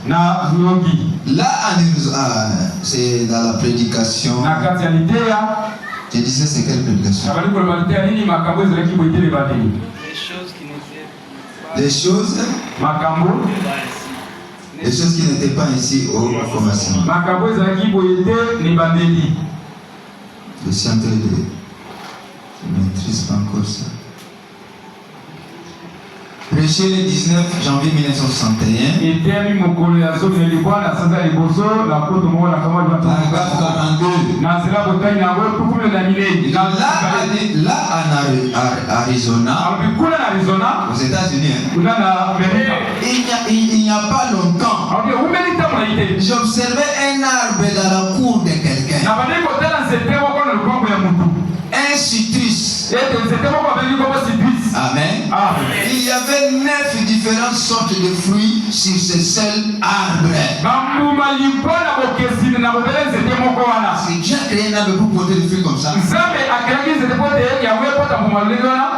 Là, c'est dans la prédication. Je disais, c'est quelle prédication? Des choses qui n'étaient pas ici au commencement. Je suis en train de... Je ne maîtrise pas encore ça. Prêché le 19 janvier 1961. Paragraphe 42. Là en Arizona, aux États-Unis, il n'y a pas longtemps, j'observais un arbre dans la cour de quelqu'un. Un citrus. Amen. Il y avait 9 différentes sortes de fruits sur ce seul arbre. C'est Dieu a créé un arbre pour porter des fruits comme ça.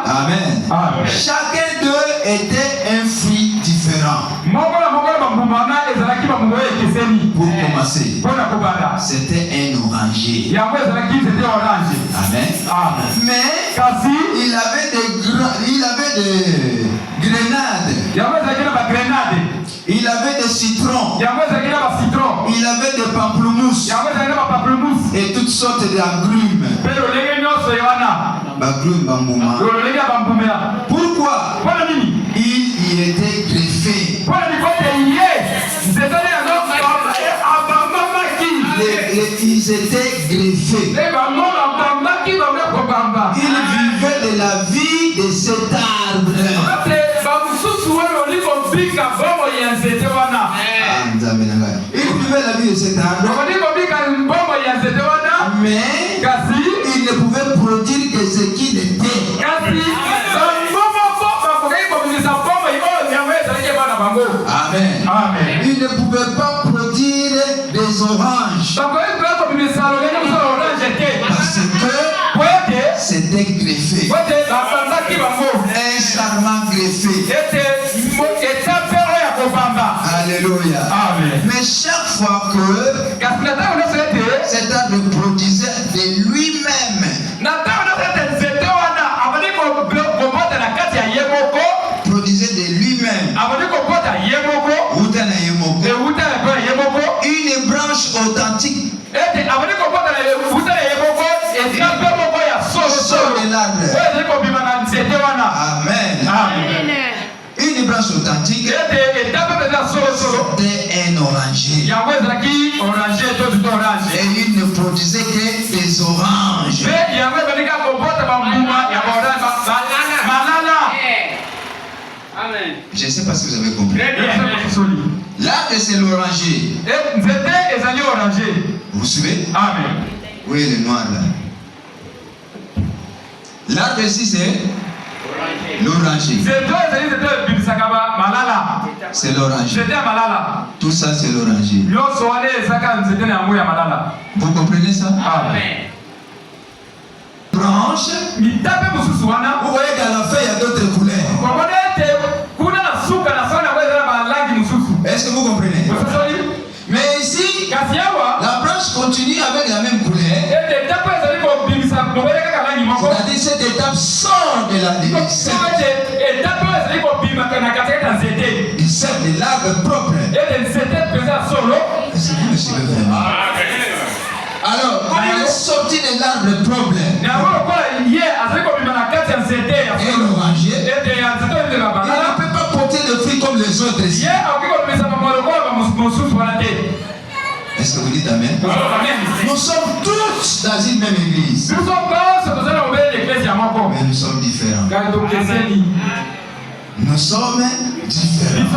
Amen. Chacun d'eux était un fruit différent. Pour commencer, c'était un oranger. Amen. Mais il avait des grenades. Il avait des citrons. Il avait des pamplemousses. Et toutes sortes d'agrumes. Pourquoi? Il y était greffé. Ils étaient greffés. Ils vivaient de la vie de cet arbre. Ils vivaient la vie de cet arbre. Mais ils ne pouvaient produire que ce qu'il était. Amen. Ils ne pouvaient pas produire des oranges. Parce que c'était greffé. Un charmant greffé. Alléluia. Mais chaque fois que cet arbre produisait de lui-même, produisait de lui-même une branche authentique sort de l'arbre. Amen. Une branche authentique, c'était un oranger. Et il ne produisait que des oranges. Je ne sais pas si vous avez compris. L'arbre, c'est l'oranger. Vous vous suivez? Amen. Oui, le noir là. L'arbre ici, c'est l'oranger. C'est l'oranger. Tout ça, c'est l'oranger. Vous comprenez ça? Amen. Branche. Vous voyez qu'à la fin, il y a d'autres couleurs. Est-ce que vous comprenez? Mais ici, la branche continue avec la même couleur. C'est-à-dire cette étape sort de la il sert de l'arbre propre. Est-ce que vous me suivez vraiment? Alors, on est sorti de l'arbre propre. Et l'oranger, il ne peut pas porter de fruits comme les autres ici. Est-ce que vous dites Amen? Nous sommes tous dans une même église. Mais nous sommes différents. Nous sommes différents.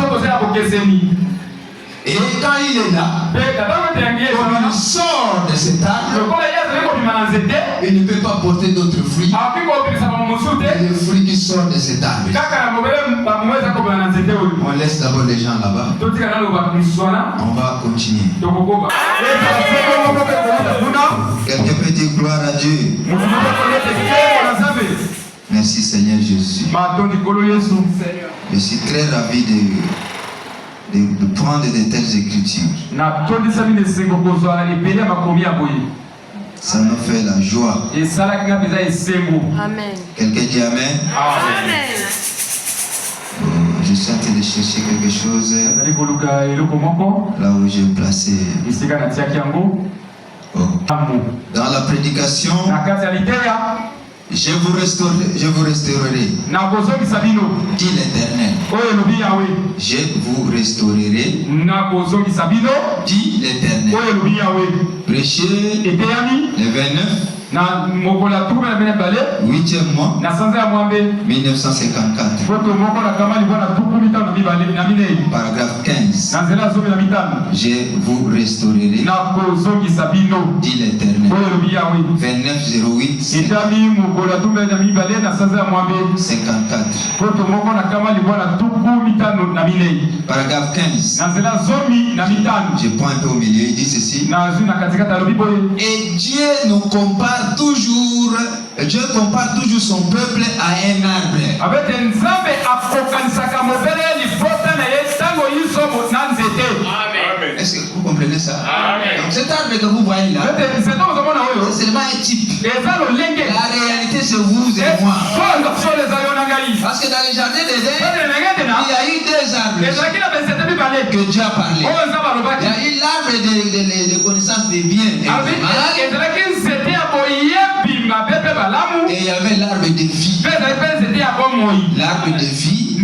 Et quand il est là, quand il sort de cet arbre, il ne peut pas porter d'autres fruits. Les fruits qui sortent de cet arbre. On laisse d'abord les gens là-bas. On va continuer. Quelqu'un peut dire gloire à Dieu. Merci Seigneur Jésus. Je suis très ravi de prendre de telles écritures. Ça nous fait la joie. Amen. Quelqu'un dit Amen. Amen. Je suis en train de chercher quelque chose là où j'ai placé. Oh. Dans la prédication, je vous restaurerai. Dit l'Éternel. Je vous restaurerai. Dit l'Éternel. Prêchez le 29. 8e mois 1954. Paragraphe 15. Je vous restaurerai. Dit l'Éternel. 29-08 54. Paragraphe 15. Je prends un peu au milieu. Il dit ceci. Et Dieu nous compare toujours, Dieu compare toujours son peuple à un arbre. Est-ce que vous comprenez ça? Donc cet arbre que vous voyez là, c'est seulement un type. La réalité c'est vous et moi. Parce que dans les jardins d'Éden, il y a eu deux arbres que Dieu a parlé. Il y a eu l'arbre de connaissance des biens et des mal. Et il y avait l'arbre de vie. L'arbre de vie,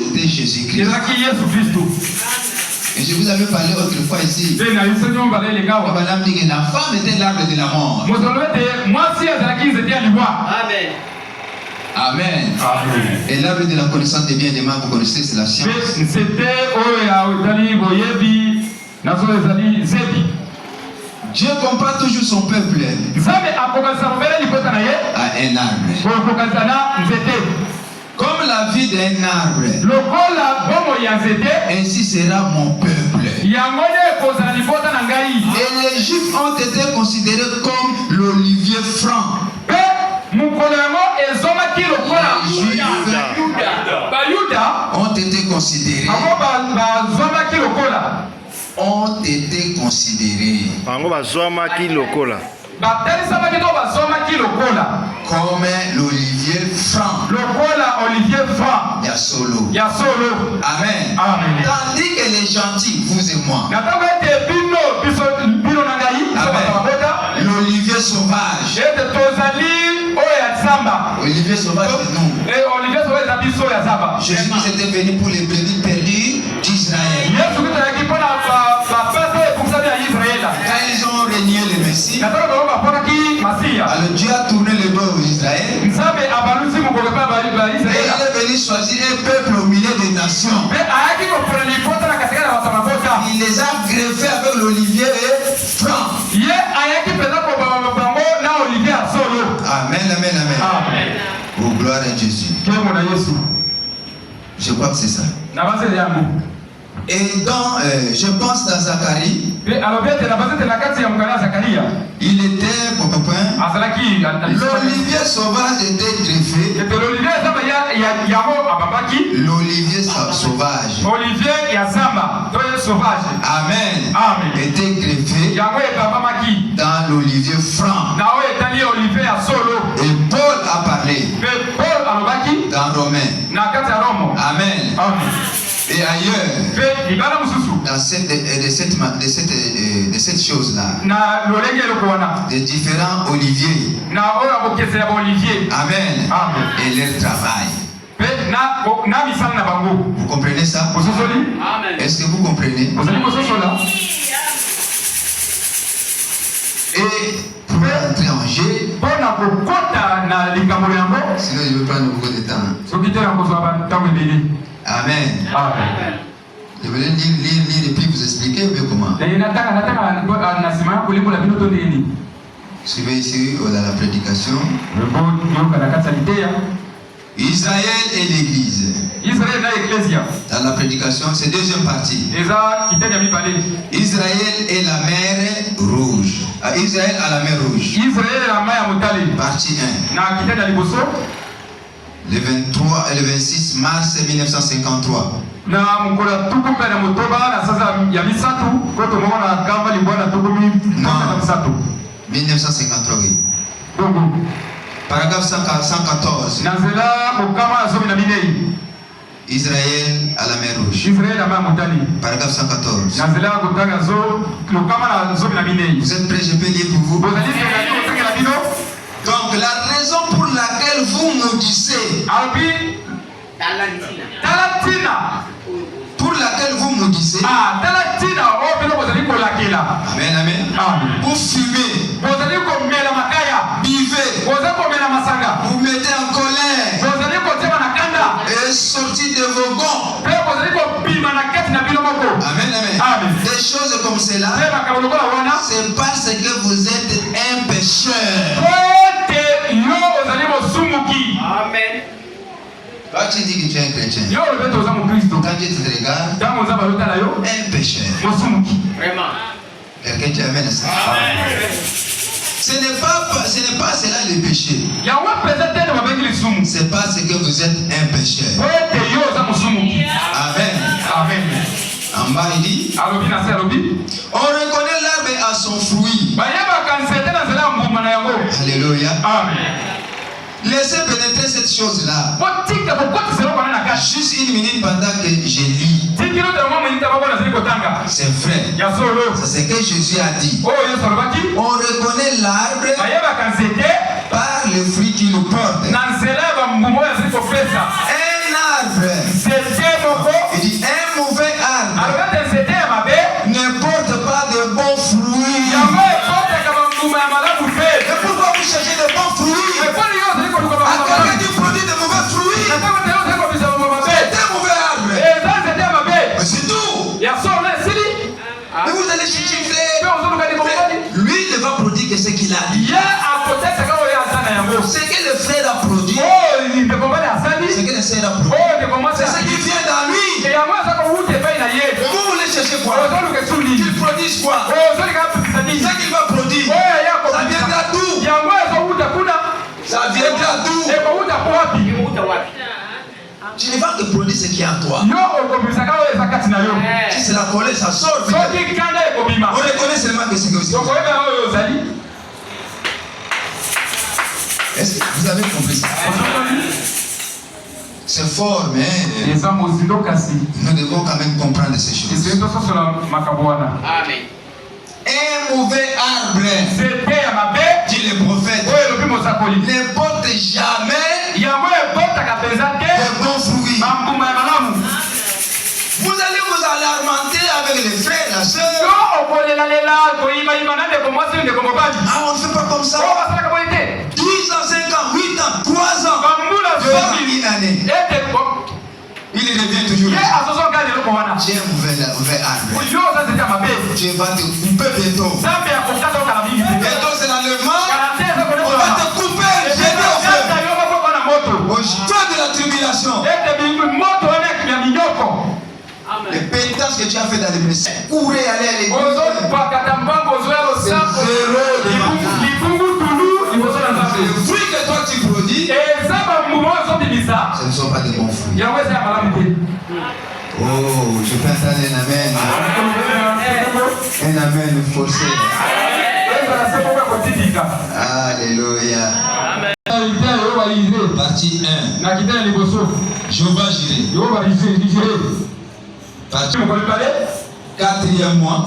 c'était Jésus-Christ. Et je vous avais parlé autrefois ici. La femme était l'arbre de la mort. Amen. Amen. Et l'arbre de la connaissance des biens et des mal, vous connaissez, c'est la science. Dieu compare toujours son peuple à un arbre. Comme la vie d'un arbre, ainsi sera mon peuple. Et les Juifs ont été considérés comme l'olivier franc. Les Juifs ont été considérés comme l'olivier franc. Il y a solo. Amen. Tandis que les gentils, vous et moi, l'olivier sauvage. Olivier sauvage, c'est nous. Jésus était venu pour les brebis perdues d'Israël. Quand ils ont régné le Messie, alors Dieu a tourné le dos d'Israël. Et il est venu choisir un peuple au milieu des nations. Il les a greffés avec l'olivier franc. Amen, amen, amen. Oh, gloire à Jésus. Je crois que c'est ça. Et dans, je pense dans Zacharie, il était, l'olivier sauvage était greffé. L'olivier sauvage. Amen. Était greffé dans l'olivier franc. Et Paul a parlé dans Romains. Amen. Et ailleurs, dans cette chose-là, des différents oliviers. Amen. Et leur travail. Vous comprenez ça? Est-ce que vous comprenez? Et pour entrer en jeu, sinon je vais prendre beaucoup de temps. Amen. Je vais lire et puis vous expliquer bien comment. Suivez ici dans la prédication. Israël et l'Église. Dans la prédication, c'est deuxième partie. Israël et la mer Rouge. Israël à la mer Rouge. Partie 1. Le 23 et le 26 mars 1953. na mkola tuku pena motoba na sasa ya misatu koto mwana kamba libwana tuku na misatu 1953. Paragraphe 114. Nazela mukama azomi na minei. Israël à la mer Rouge. Israël à ma montagne. Paragraphe 114. Nazela kutanga zo mukama na azomi na minei. Vous êtes prêts? Je peux lire pour vous. Donc la raison pour laquelle vous maudissez, pour laquelle vous maudissez, amen, amen, vous fumez, buvez, vous mettez en colère et sortez de vos gonds, amen, amen, des choses comme cela, c'est parce que vous êtes un pécheur. Amen. Quand tu dis que tu es un chrétien, quand tu te regardes, un pécheur. Vraiment. Quelqu'un qui amène ça. Ce n'est pas cela le péché. C'est parce que vous êtes un pécheur. Amen. Amen. En bas il dit, on reconnaît l'arbre à son fruit. Alléluia. Amen. Laissez pénétrer cette chose-là. Juste une minute pendant que je lis. C'est vrai. C'est ce que Jésus a dit. On reconnaît l'arbre par le fruit qu'il porte. Un arbre. Il dit un mauvais arbre ne porte pas de bons fruits. Et pourquoi vous cherchez de bons fruits? À quelqu'un qui produit de mauvais fruits, c'est un mauvais arbre. C'est tout. Et vous allez chiffrer. Lui ne va produire que ce qu'il a dit. Ce que le frère a produit, ce que le sœur a produit, c'est ce qui vient dans lui. Vous voulez chercher quoi? Qu'il produise quoi? Ce qu'il va produire, ça viendra d'où? Ça viendra d'où? Tu ne vas que produire ce qui est en toi. Si c'est la colère, ça sort. On reconnaît seulement que c'est que c'est. Est-ce que vous avez compris ça? C'est fort, mais nous devons quand même comprendre ces choses. Amen. Un mauvais arbre, dit le prophète, ne porte jamais de bons fruits. Vous allez vous alarmenter avec les frères, la soeur. Ah, on ne fait pas comme ça. 10 ans, 5 ans, 8 ans, 3 ans, 2 ans, une année. Il revient toujours. J'ai un mauvais arbre. Tu vas te couper bientôt. Bientôt c'est l'enlèvement. On va te couper. Au temps de la tribulation. Les pénitences que tu as fait dans les blessés. Courez, allez à l'église. Les fruits que toi tu produis, ce ne sont pas des bons fruits. Oh, je peux entendre un amen. Un amen forcé. Alléluia. Partie 1. Jéhovah Jireh. Partie 4e mois.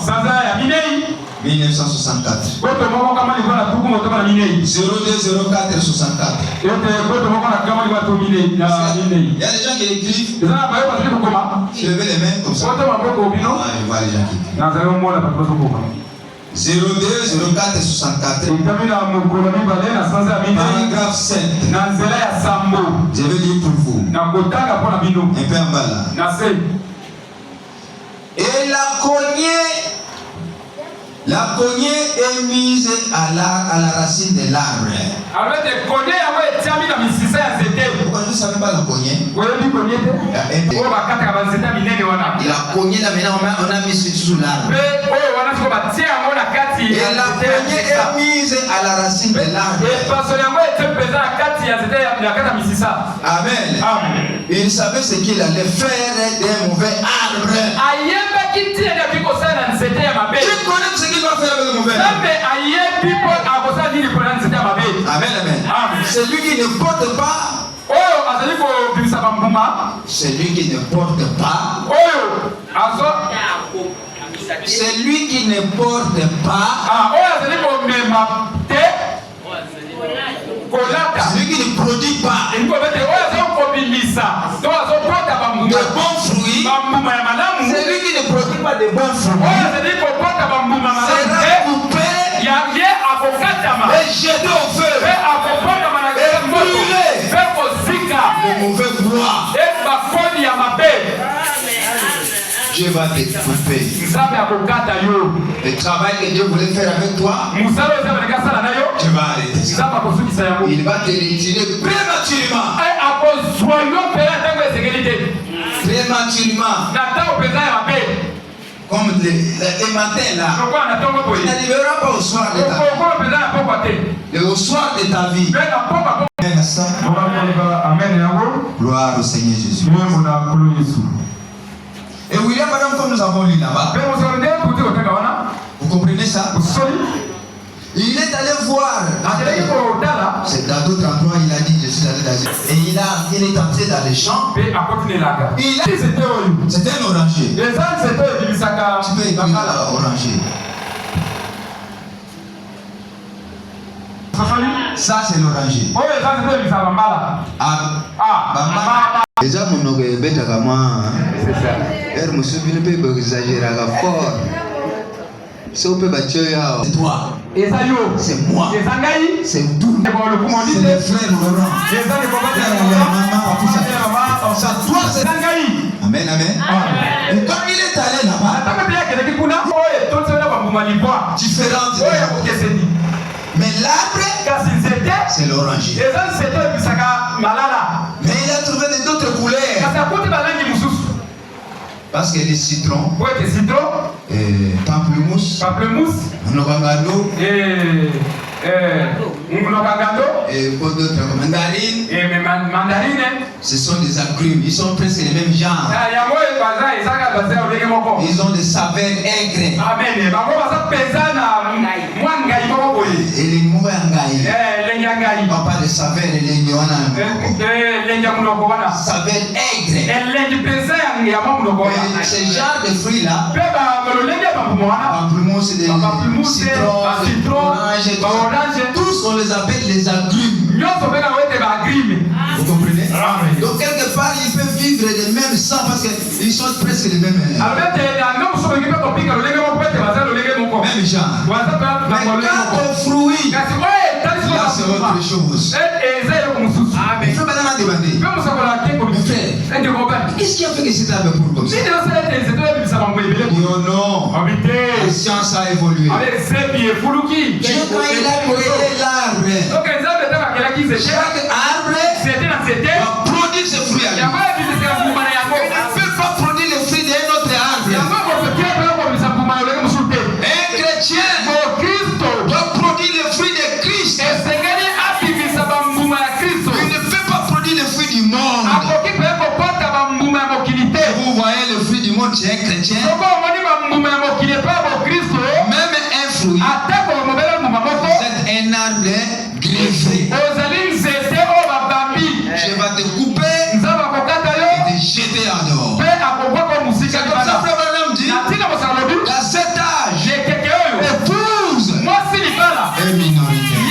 1964. 020464. Il y a des gens qui écrivent. Levez les mains comme ça. Je vois les gens qui écrivent. 020464. Paragraphe 7. Je vais lire pour vous. Un peu en bas là. Et la cognée est mise à la racine de l'arbre. Pourquoi vous ne savez pas la cognée? Il a cogné là maintenant, on a mis sous l'arbre. Et la cognée est mise à la racine de l'arbre. Amen. Il savait ce qu'il allait faire d'un mauvais arbre. Tu connais ce qu'il va faire avec le mauvais arbre. Amen, amen. Celui qui ne porte pas. Celui qui ne porte pas. Celui qui ne porte pas. Celui qui ne produit pas de bons fruits. Celui qui ne produit pas de bons fruits sera coupé et jeté au feu et brûlé. Le mauvais bois. Dieu va te couper. Le travail que Dieu voulait faire avec toi, tu vas arrêter ça. Il va te retirer prématurément. Prématurément. Comme les matins là. Tu n'arriveras pas au soir de ta vie. Et au soir de ta vie. Gloire au Seigneur Jésus. Et William, madame, comme nous avons lu là-bas, vous comprenez ça? Il est allé voir. C'est dans d'autres endroits, il a dit, je suis allé dans. Et il est entré dans les champs. C'était un oranger. Tu peux écrire oranger. Ça, c'est l'oranger. Déjà, mon nom est bête à moi. C'est ça. Elle me souvient pas exagérer à fort. C'est un peu battu. C'est toi. C'est moi. C'est tout. C'est les frères Laurent. C'est la maman, ça toi, c'est Amen, amen. Et quand il est allé là-bas, différentes. Mais l'arbre, c'est l'oranger. Mais il a trouvé d'autres couleurs. Parce que les citrons, pamplemousse, nogangado, et d'autres mandarines. Ce sont des agrumes, ils sont presque les mêmes genres. Ils ont des saveurs aigres. Et les mouangaï. On parle de saveurs et les saveurs aigres. Ce genre de fruits-là, pamplemousse, citrons, tous on les appelle les agrumes. Vous comprenez? Donc quelque part ils peuvent vivre les mêmes sang parce qu'ils sont presque les mêmes. Même genre. Mais quand on fruit, là c'est autre chose. Mais frère, madame a demandé. Mes frères, qu'est-ce qui a fait que cet arbre pour comme ça? Oh non. La science a évolué. Dieu, quand il a créé l'arbre, chaque arbre va produire ses fruits. On ne peut pas produire les fruits d'un autre arbre. Un chrétien doit produire les fruits de Christ. Il ne peut pas produire les fruits du monde. Vous voyez le fruit du monde chez un chrétien. Même un fruit, c'est un arbre greffé. Je vais te couper et te jeter en dehors. C'est comme ça, frère Branham dit, qu'à cet âge, épouse est minoritaire.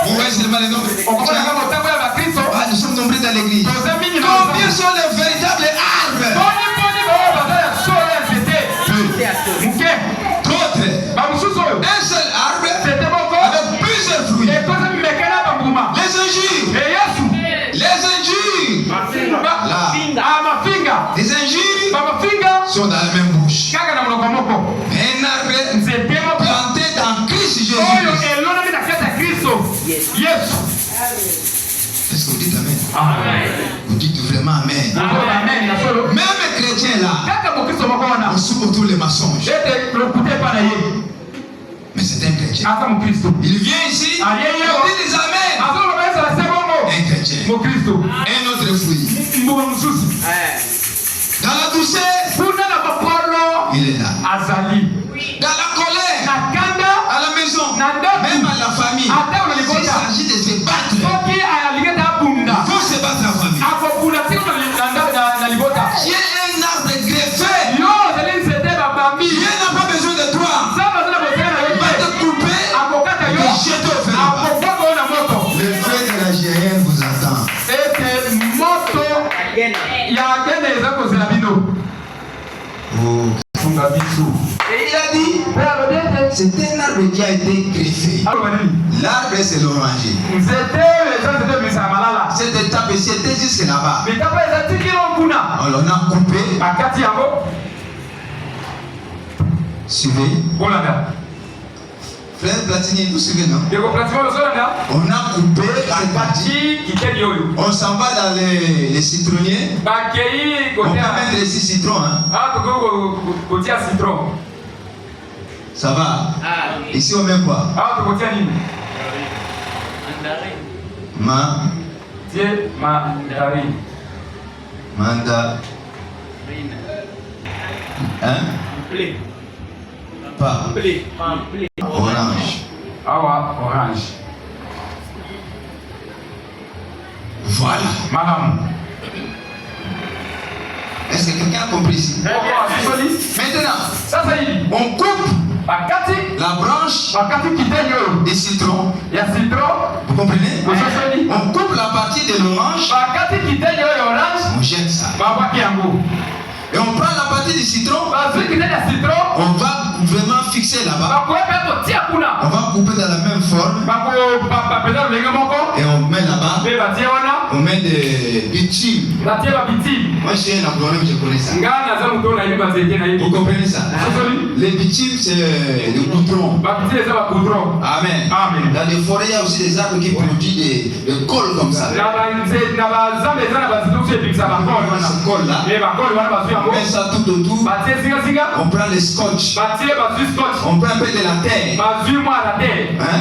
Vous voyez seulement les nombres. Nous sommes nombreux dans l'église. Combien sont les véritables arbres? D'autres. Un seul arbre avec plusieurs fruits. Les injures. Les injures sont dans la même bouche. Un arbre planté dans Christ Jésus. Est-ce que vous dites amen? Amen. Vous dites vraiment amen. Même les chrétiens là, on souffre tous les mensonges. Mais c'est un chrétien. Il vient ici, il dit des amen. Un chrétien. Un autre fruit. Dans la douceur, il est là. Dans la colère, à la maison, même à la famille, s'il s'agit de se battre, il faut se battre la famille. Tu es un arbre greffé. Dieu n'a pas besoin de toi. Il va te couper et te jeter au feu. Le feu de la GR vous attend. Oh. Et il a dit, c'est un arbre qui a été greffé. L'arbre c'est l'oranger. Cette étape ici était jusque là-bas. On l'en a coupé. Suivez. Frère Platini, vous suivez, non? On a coupé cette partie. On s'en va dans les citronniers. On peut mettre les 6 citrons. Hein? Ça va? Ici on met quoi? Manda. Hein? Pas. Orange. Orange. Voilà. Madame. Est-ce que quelqu'un a compris ici? Maintenant, on coupe la branche des citrons. Vous comprenez? On coupe la partie de l'orange. On jette ça. Et on prend la partie du citron. On va vraiment fixer là-bas. On va couper dans la même forme. Et on met là-bas. On met des bitumes. Moi je suis un agronome, je connais ça. Vous comprenez ça? Les bitumes c'est le goudron. Amen. Dans les forêts il y a aussi des arbres qui produisent des cols comme ça. Ce col là. On met ça tout autour. On prend le scotch. On prend un peu de la terre. Hein?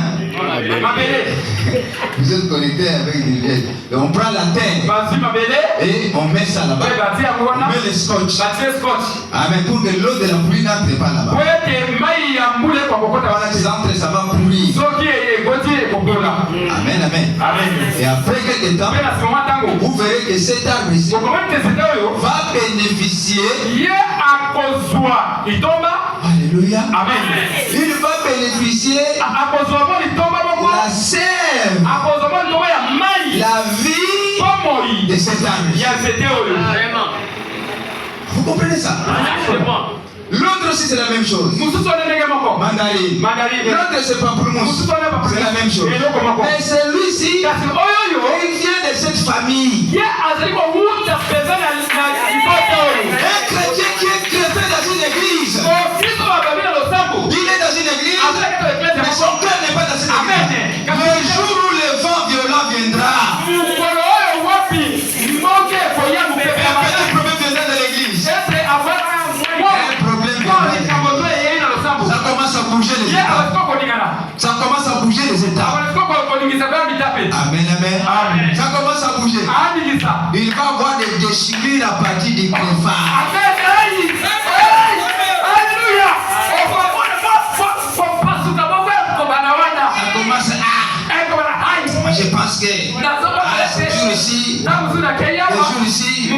Vous êtes connectés avec des vieilles. On prend la terre et on met ça là-bas. On met le scotch. Amen. Pour que l'eau de la pluie n'entre pas là-bas. Ça va pourrir. Amen, amen. Et après quelques temps, vous verrez que cet arbre ici va bénéficier. Alléluia. Amen. Il va bénéficier de la sève, la vie de cet arbre. Vous comprenez ça? L'autre aussi c'est la même chose. Mandarine. L'autre c'est pamplemousse. C'est la même chose. Mais celui-ci, il vient de cette famille. Un chrétien qui est chrétien dans une église. Il est dans une église, mais son cœur n'est pas dans cette église. Le jour où le vent violent viendra, un petit problème viendra de l'église. Ça commence à bouger les états. Ça commence à bouger les états. Amen, amen. Ça commence à bouger. Il va avoir des déchirures à partir du greffage. Alléluia. Ça commence à... Moi je pense que ce jour ici, je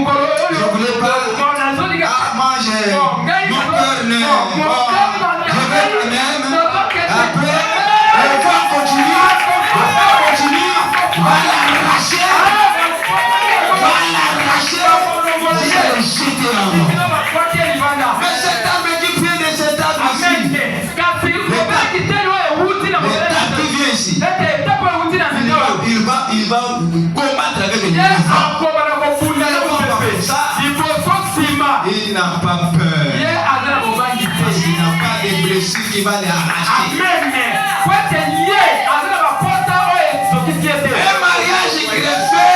voulais pas... moi j'ai... Mon cœur ne... je vais même... Après, on va continuer. On va l'arracher. Je vais le jeter en haut. Mais cet arbre qui vient de cet arbre ici, l'état qui vient ici, il va combattre avec les enfants. Il n'a pas peur. Parce qu'il n'a pas de blessures qui va les arracher. Un mariage greffé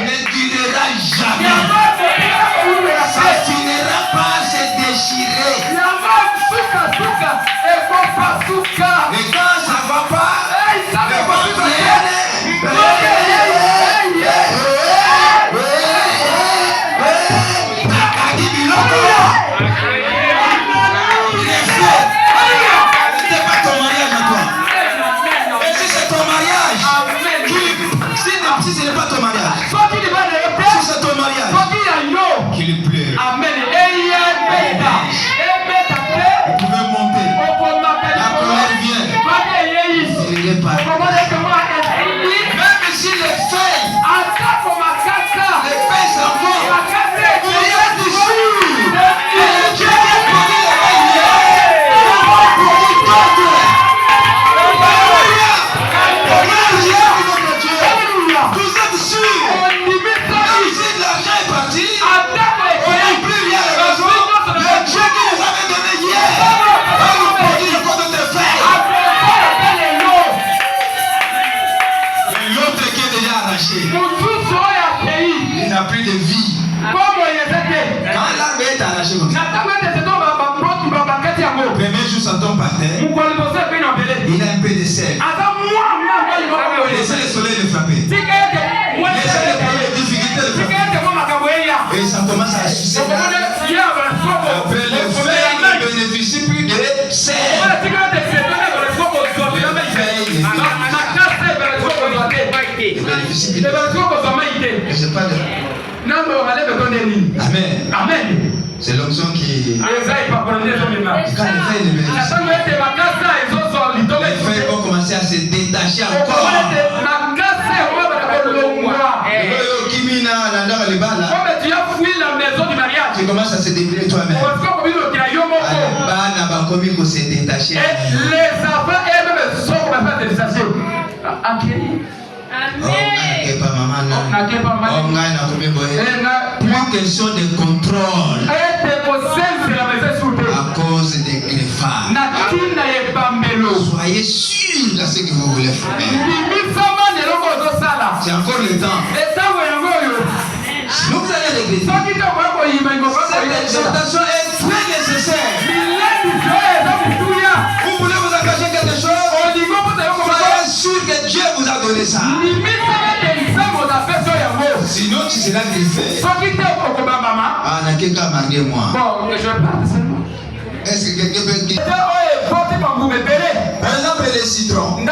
ne durera jamais. Ça finira par se déchirer. Et quand ça va pas, le ventre Vous pouvez monter. La colère vient. Il répare. Même si les feuilles s'en vont, vous y êtes dessus. Et Dieu qui a produit les feuilles hier, va produire d'autres. Alléluia. Alléluia. Vous êtes sûrs. Même si l'argent est parti, on n'a plus rien à la maison. Le Dieu qui nous avait donné hier va nous produire encore d'autres feuilles. L'autre qui est déjà arraché, il n'a plus de vie. Quand l'arbre est arraché comme ça, le premier jour ça tombe par terre, il a un peu de sel. Laissez le soleil le frapper. Laissez les premières difficultés le frapper. Et ça commence à sucer. Après le feuille ne bénéficie plus de sel. Je sais pas de... Amen. Amen. C'est l'onction qui... Quand les feuilles ne bénéficient, les feuilles vont commencer à se détacher encore. Tu commences à se déplier toi-même. Se détacher. Les enfants eux-mêmes sont commencés à se détacher. Plus question de contrôle à cause des greffages. Soyez sûrs de ce que vous voulez faire. C'est encore le temps. Nous allez l'église. Cette exhortation est très nécessaire. Vous voulez vous engager quelque chose? Soyez sûr que Dieu vous a donné ça. Sinon tu seras griffé. Ah, n'a qu'à marier moi. Est-ce que quelqu'un peut dire? Par exemple les citrons. Les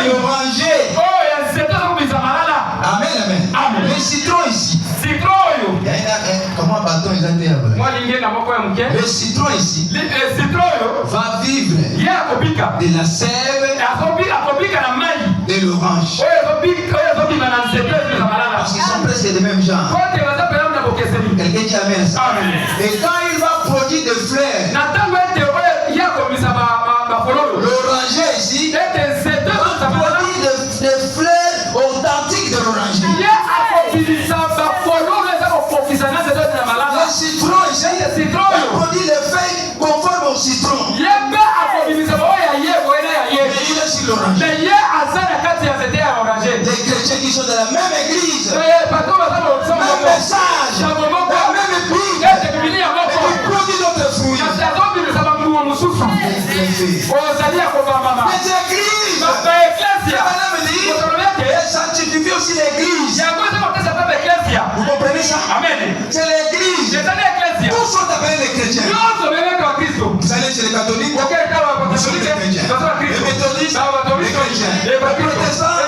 orangers. Amen, amen. Les citrons ici. Comment bâton ils ont été? Le citron ici va vivre de la sève de l'orange. Parce qu'ils sont presque des mêmes genres. Quelqu'un dit amen ça. Et quand il va produire des fleurs, l'oranger ici va produire des fleurs authentiques de l'oranger. Le citron ici va produire des feuilles conformes au citron. Mais il est sur l'oranger. Des chrétiens qui sont dans la même église, même message, la même église, et qui produisent d'autres fruits. Les églises, madame dit, sanctifie aussi l'église. Vous comprenez ça? Amen. C'est l'église. Tous sont appelés les chrétiens. Vous allez chez les catholiques, nous sommes les chrétiens. Les méthodistes, les chrétiens. Les protestants,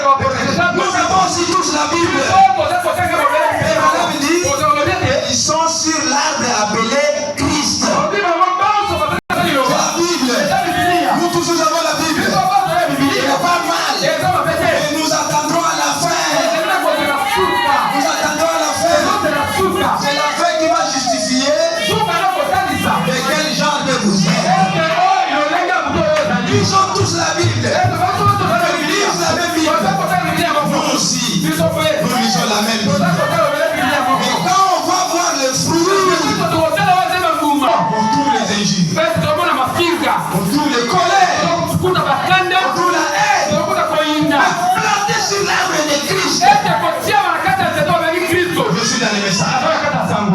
nous avons aussi tous la Bible. Et madame dit, ils sont sur l'arbre appelé Christ. La Bible. Nous tous nous avons la Bible. Il n'y a pas mal. Et nous attendrons à la fin. Nous attendons à la fin. C'est la fin qui va justifier de quel genre de vous êtes. Ils ont tous la Bible. Ils lisent la même Bible. Nous aussi. Nous lisons la même Bible. Mais quand on va voir le fruit, on trouve les injures, on trouve les colères, on trouve la haine. Planté sur l'arbre de Christ. Je suis dans les messages.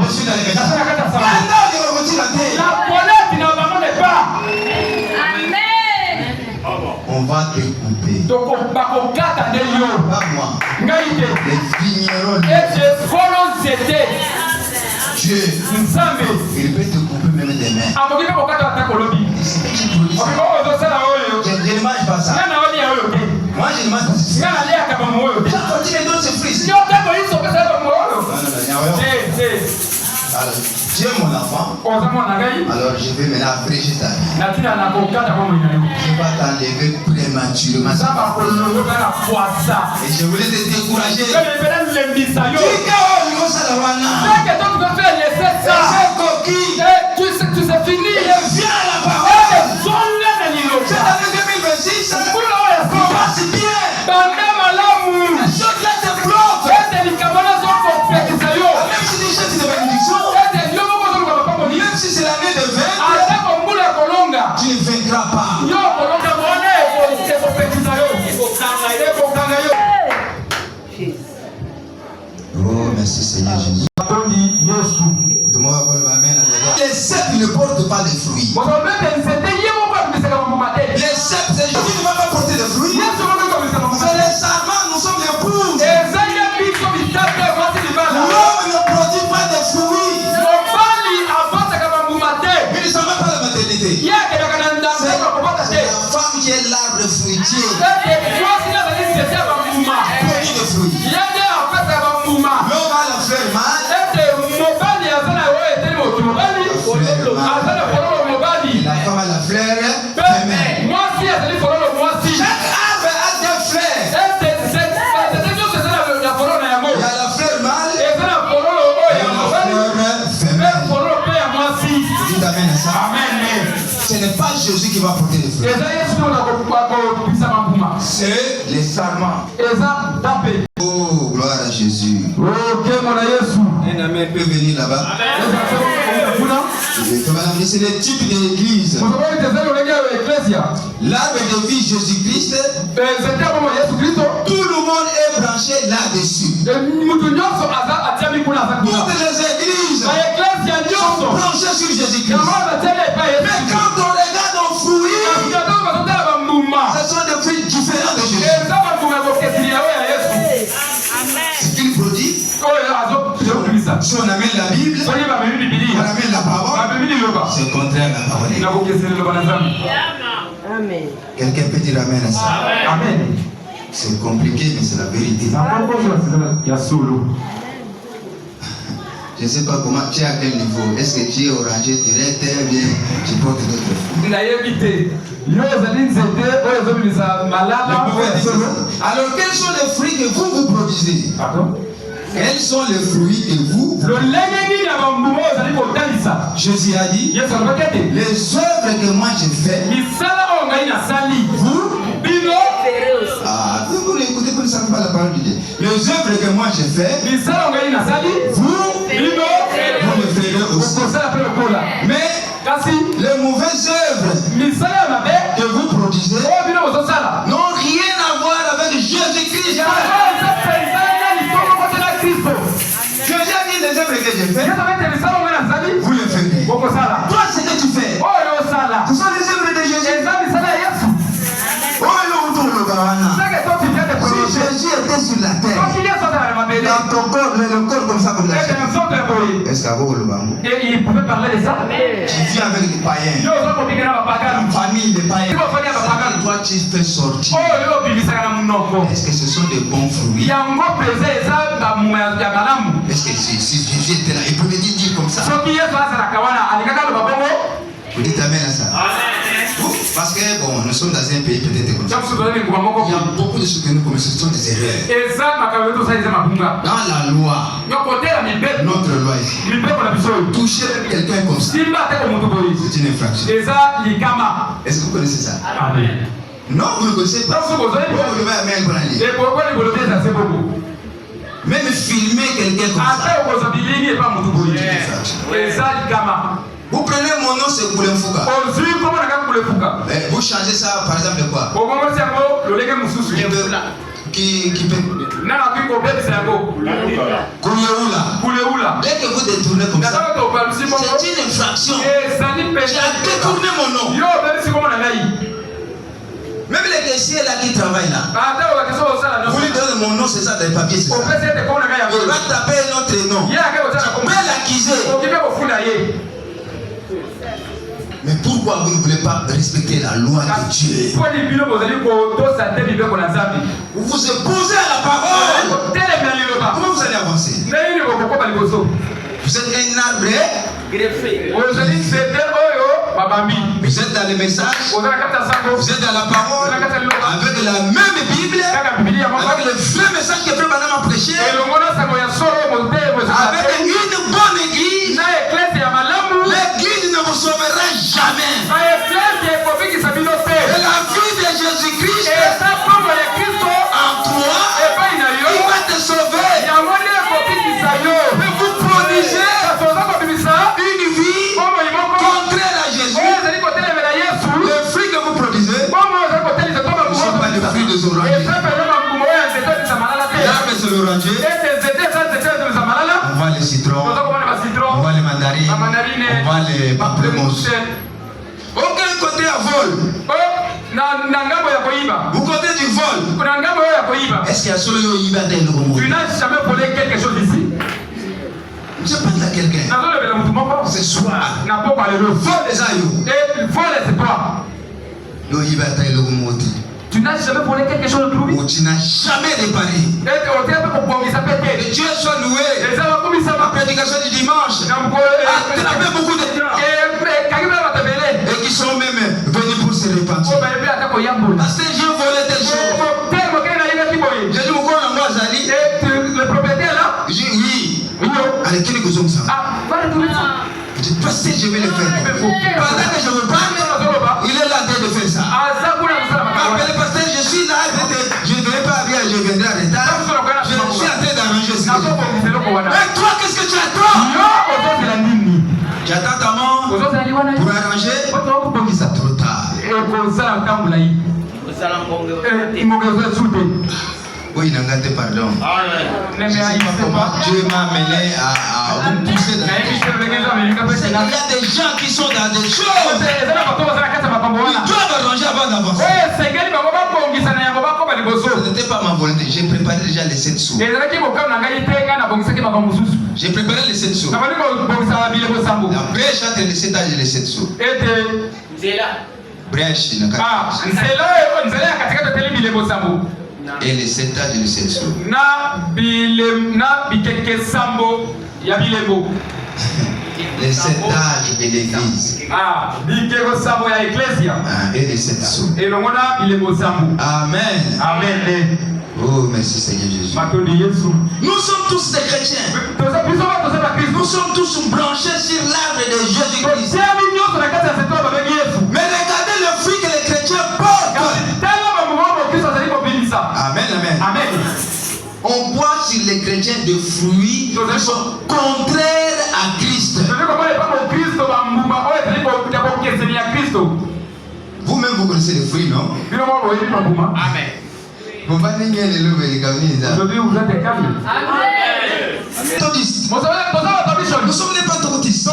Je suis dans les messages. Pendant que on retire la terre, on va découper. Pas moi. Les vignerons. Dieu, il peut te couper même des mains. Je ne mange pas ça. Moi je ne mange pas ça. Quand tu les donnes, c'est fruits. Alors, tu es mon enfant. Alors je vais maintenant affréchir ta vie. Je ne vais pas t'enlever prématurément. Et je voulais te décourager. Tu sais fini. Viens à la parole. C'est l'année 2026. Passe bien. Les choses là te bloquent. Même si les choses de bénédiction. Même si c'est l'année de 20. Tu ne vaincras pas. Oh, merci Seigneur Jésus. Les cèpes ne portent pas de fruits. Les cèpes, c'est juste qui ne va pas porter de fruits. C'est les sarments, nous sommes les poules. L'homme ne produit pas de fruits. Il ne s'en va pas à la maternité. C'est la femme qui est l'arbre fruitier. Produit de fruits. L'homme a la fleur mâle. La femme a la fleur femelle. Chaque arbre a des fleurs. Il y a la fleur mâle et la fleur femelle. Dites amen à ça. Ce n'est pas Jésus qui va porter les fruits. C'est les sarments. Oh, gloire à Jésus. Un amen peut venir là-bas. C'est le type d'église. L'arbre de vie Jésus-Christ. Tout le monde est branché là-dessus. Toutes les églises sont branchées sur Jésus-Christ. Mais quand on regarde en fruits, ce sont des fruits différents de Jésus. Ce qu'il produit, si on amène la Bible, on amène la parole, c'est contraire à la parole. Amen. Quelqu'un peut dire amen à ça. Amen. C'est compliqué, mais c'est la vérité. Je ne sais pas comment tu es à quel niveau. Est-ce que tu es orangé direct ou bien tu portes d'autres fruits? Alors, quels sont les fruits que vous produisez? Pardon? Quels sont les fruits que vous Jésus a dit, les œuvres que moi je fais, vous l'écoutez, vous ne savez pas la parole de Dieu. Les œuvres que moi je fais, vous le ferez aussi. Mais les mauvaises œuvres que vous produisez n'ont rien à voir avec Jésus-Christ. Jésus a dit les œuvres que je fais, vous les ferez. Toi, ce que tu fais, ce sont les œuvres de Jésus. Si Jésus était sur la terre, dans ton corps, le corps comme ça, comme la chair, est-ce qu'avant le bambou? Il pouvait parler de ça. Tu vis avec les païens, la famille des païens. Toi, tu fais sortir. Est-ce que ce sont des bons fruits? Est-ce que si Jésus était là, il pouvait dire comme ça? Vous dites amen à ça. Parce que bon, nous sommes dans un pays peut-être comme ça. Il y a beaucoup de choses que nous commettons, ce sont des erreurs. Dans la loi, notre loi ici, toucher quelqu'un comme ça, c'est une infraction. Est-ce que vous connaissez ça? Amen. Non, vous ne connaissez pas. Vous devez amen pour aller. Même filmer quelqu'un comme ça, c'est une infraction. Vous prenez mon nom, c'est Boulem Fouka. Vous changez ça par exemple de quoi? Qui peut Dès que vous détournez comme ça, c'est une infraction. Tu as détourné mon nom. Même les caissiers là qui travaillent là, vous lui donnez mon nom, c'est ça dans les papiers, c'est ça. Il va taper notre nom. Tu peux l'accuser. Mais pourquoi vous ne voulez pas respecter la loi de Dieu? Vous vous opposez à la parole. Comment vous allez avancer? Vous êtes un arbre greffé. Vous êtes dans le message. Vous êtes dans la parole. Avec la même Bible. Avec le vrai message que Frère Branham a prêché. Avec une bonne église. L'église ne vous sauvera jamais. Et la vie de Jésus-Christ en toi, il va te sauver. Mais vous produisez une vie contraire à Jésus. Le fruit que vous produisez ne sont pas le fruit des orangers. L'arbre c'est l'oranger. On voit les citrons, on voit les mandarines, on voit les pamplemousses. Aucun côté à vol. Vous côté du vol. Est-ce qu'il y a solo Yoyiba dans le monde? Tu n'as jamais volé quelque chose ici? Je parle à quelqu'un. Ce soir. Le vol des aïeux. Le vol c'est toi. Yoyiba dans le monde. Tu n'as jamais volé quelque chose de lui. Tu n'as jamais réparé. Que Dieu soit loué. La prédication du dimanche a attrapé beaucoup de gens. Et qui sont même venus pour se repentir. Parce que Dieu volait telle chose. J'ai dit, le propriétaire là. J'ai dit, oui. Allez, quel est le ça? Je dis, parce que je vais le faire. Pendant que je me parle, il est là en train de faire ça. Mais le pasteur, je suis là, je ne vais pas bien, je viendrai en retard. Je suis en train d'arranger ça. Mais toi, qu'est-ce que tu attends? Tu attends ta mort pour arranger? Trop tard. Oui, il n'a pas pardon. Je ne sais pas comment Dieu m'a amené à vous pousser dans la vie. Il y a des gens qui sont dans des choses. Ils doivent arranger avant d'avancer. Ce n'était pas ma volonté. J'ai préparé déjà les 7 sous. J'ai préparé les 7 sous. La brèche entre les 7 âges et les 7 sous. Brèche, et les 7 âges et les 7 sous. Les 7 âges de l'église. Et les 7 sous. Amen. Amen. Oh, merci Seigneur Jésus. Nous sommes tous des chrétiens. Nous sommes tous branchés sur l'arbre de Jésus-Christ. Mais regardez le fruit que les chrétiens portent. Amen, amen. Amen. On voit sur les chrétiens des fruits qui sont contraires à Christ. Vous-même, vous connaissez les fruits, non? Amen. Aujourd'hui, vous êtes des câbles. Nous sommes des pentecôtistes.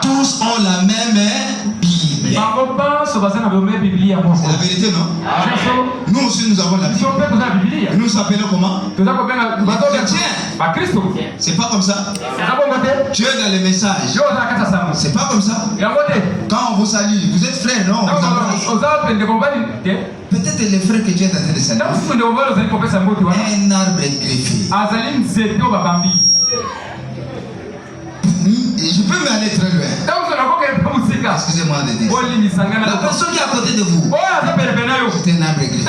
Tous ont la même Bible. C'est la vérité, non? Nous aussi, nous avons la Bible. Et nous nous appelons comment? Chrétiens. C'est pas comme ça. Tu es dans les messages. C'est pas comme ça. Quand on vous salue, vous êtes frères, non? Peut-être les frères que Dieu est en train de saluer. Un arbre greffé. Je peux m'aller très loin. Excusez-moi de dire. La personne qui est à côté de vous, c'est un arbre greffé.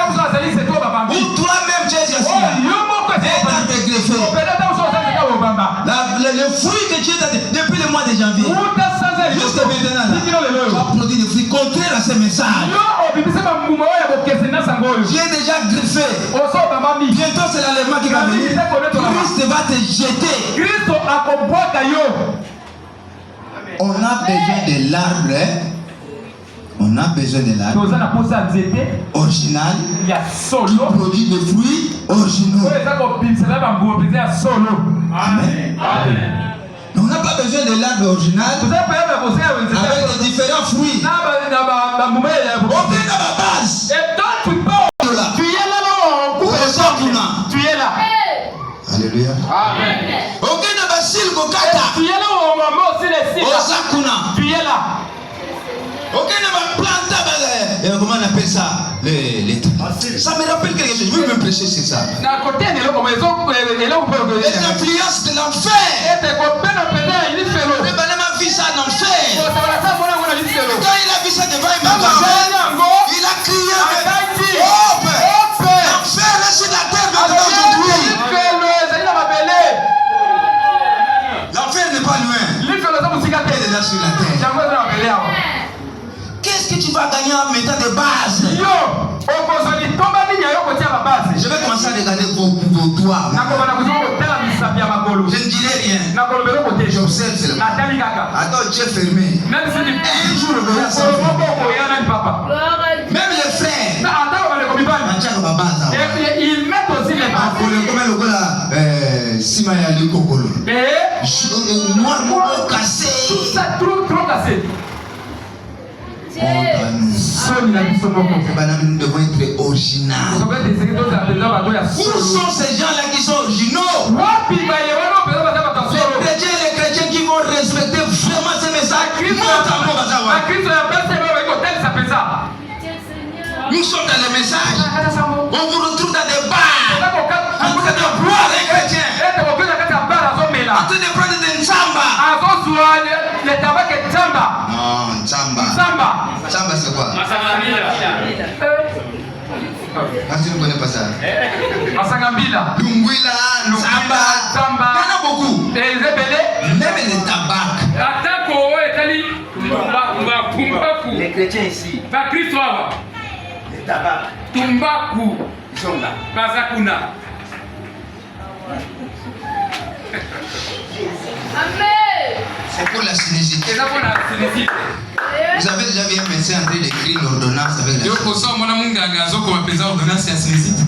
Ou toi-même, tu es assis là. Un arbre greffé. Le fruit que tu as depuis le mois de janvier, jusqu'à maintenant, tu as produit des fruits contraires à ce message. Tu es déjà greffé. Bientôt, c'est l'enlèvement qui va venir. Christ va te jeter. On a besoin de l'arbre. On a besoin de l'arbre original qui produit des fruits originaux. Amen. On n'a pas besoin de l'arbre original avec les différents fruits. On est dans la base. Tu es là. Alléluia. Amen. Ok, na basil kokata. Tu es là au moment aussi les cils. Tu es là. Ok, na ba planta bale. Et comment on appelle ça? Les Ça me rappelle quelque chose. Je veux me prêcher sur ça. Les influences de l'enfer. Le bonhomme a vu ça en enfer. Quand il a vu ça devant un magasin, il a crié. L'enfer est sur la terre maintenant aujourd'hui. L'enfer n'est pas loin. Il est là sur la terre. Qu'est-ce que tu vas gagner en mettant des bases? Je vais commencer à regarder vos doigts. Je ne dirai rien. J'observe seulement. Attends, Dieu fermé. Un jour, le gars s'en fait. Même les frères. Ils mettent aussi les bases. Noir, cassé. Tout ça, trop cassé. Nous devons être originaux. Où sont ces gens-là qui sont originaux? Les chrétiens qui vont respecter vraiment ces messages. Nous sommes dans les messages. On vous retrouve dans des bars. En train de boire les chrétiens. En train de prendre des nzamba. Non, nzamba. Nzamba c'est quoi? Tu ne connais pas ça? Lungwila, nzamba. Il y en a beaucoup. Même les tabac. Les chrétiens ici. Les tabac. Tumbaku. Ils sont là. Bazakuna. C'est pour la sinusite. Vous avez déjà vu un médecin en train d'écrire l'ordonnance avec la sinusite.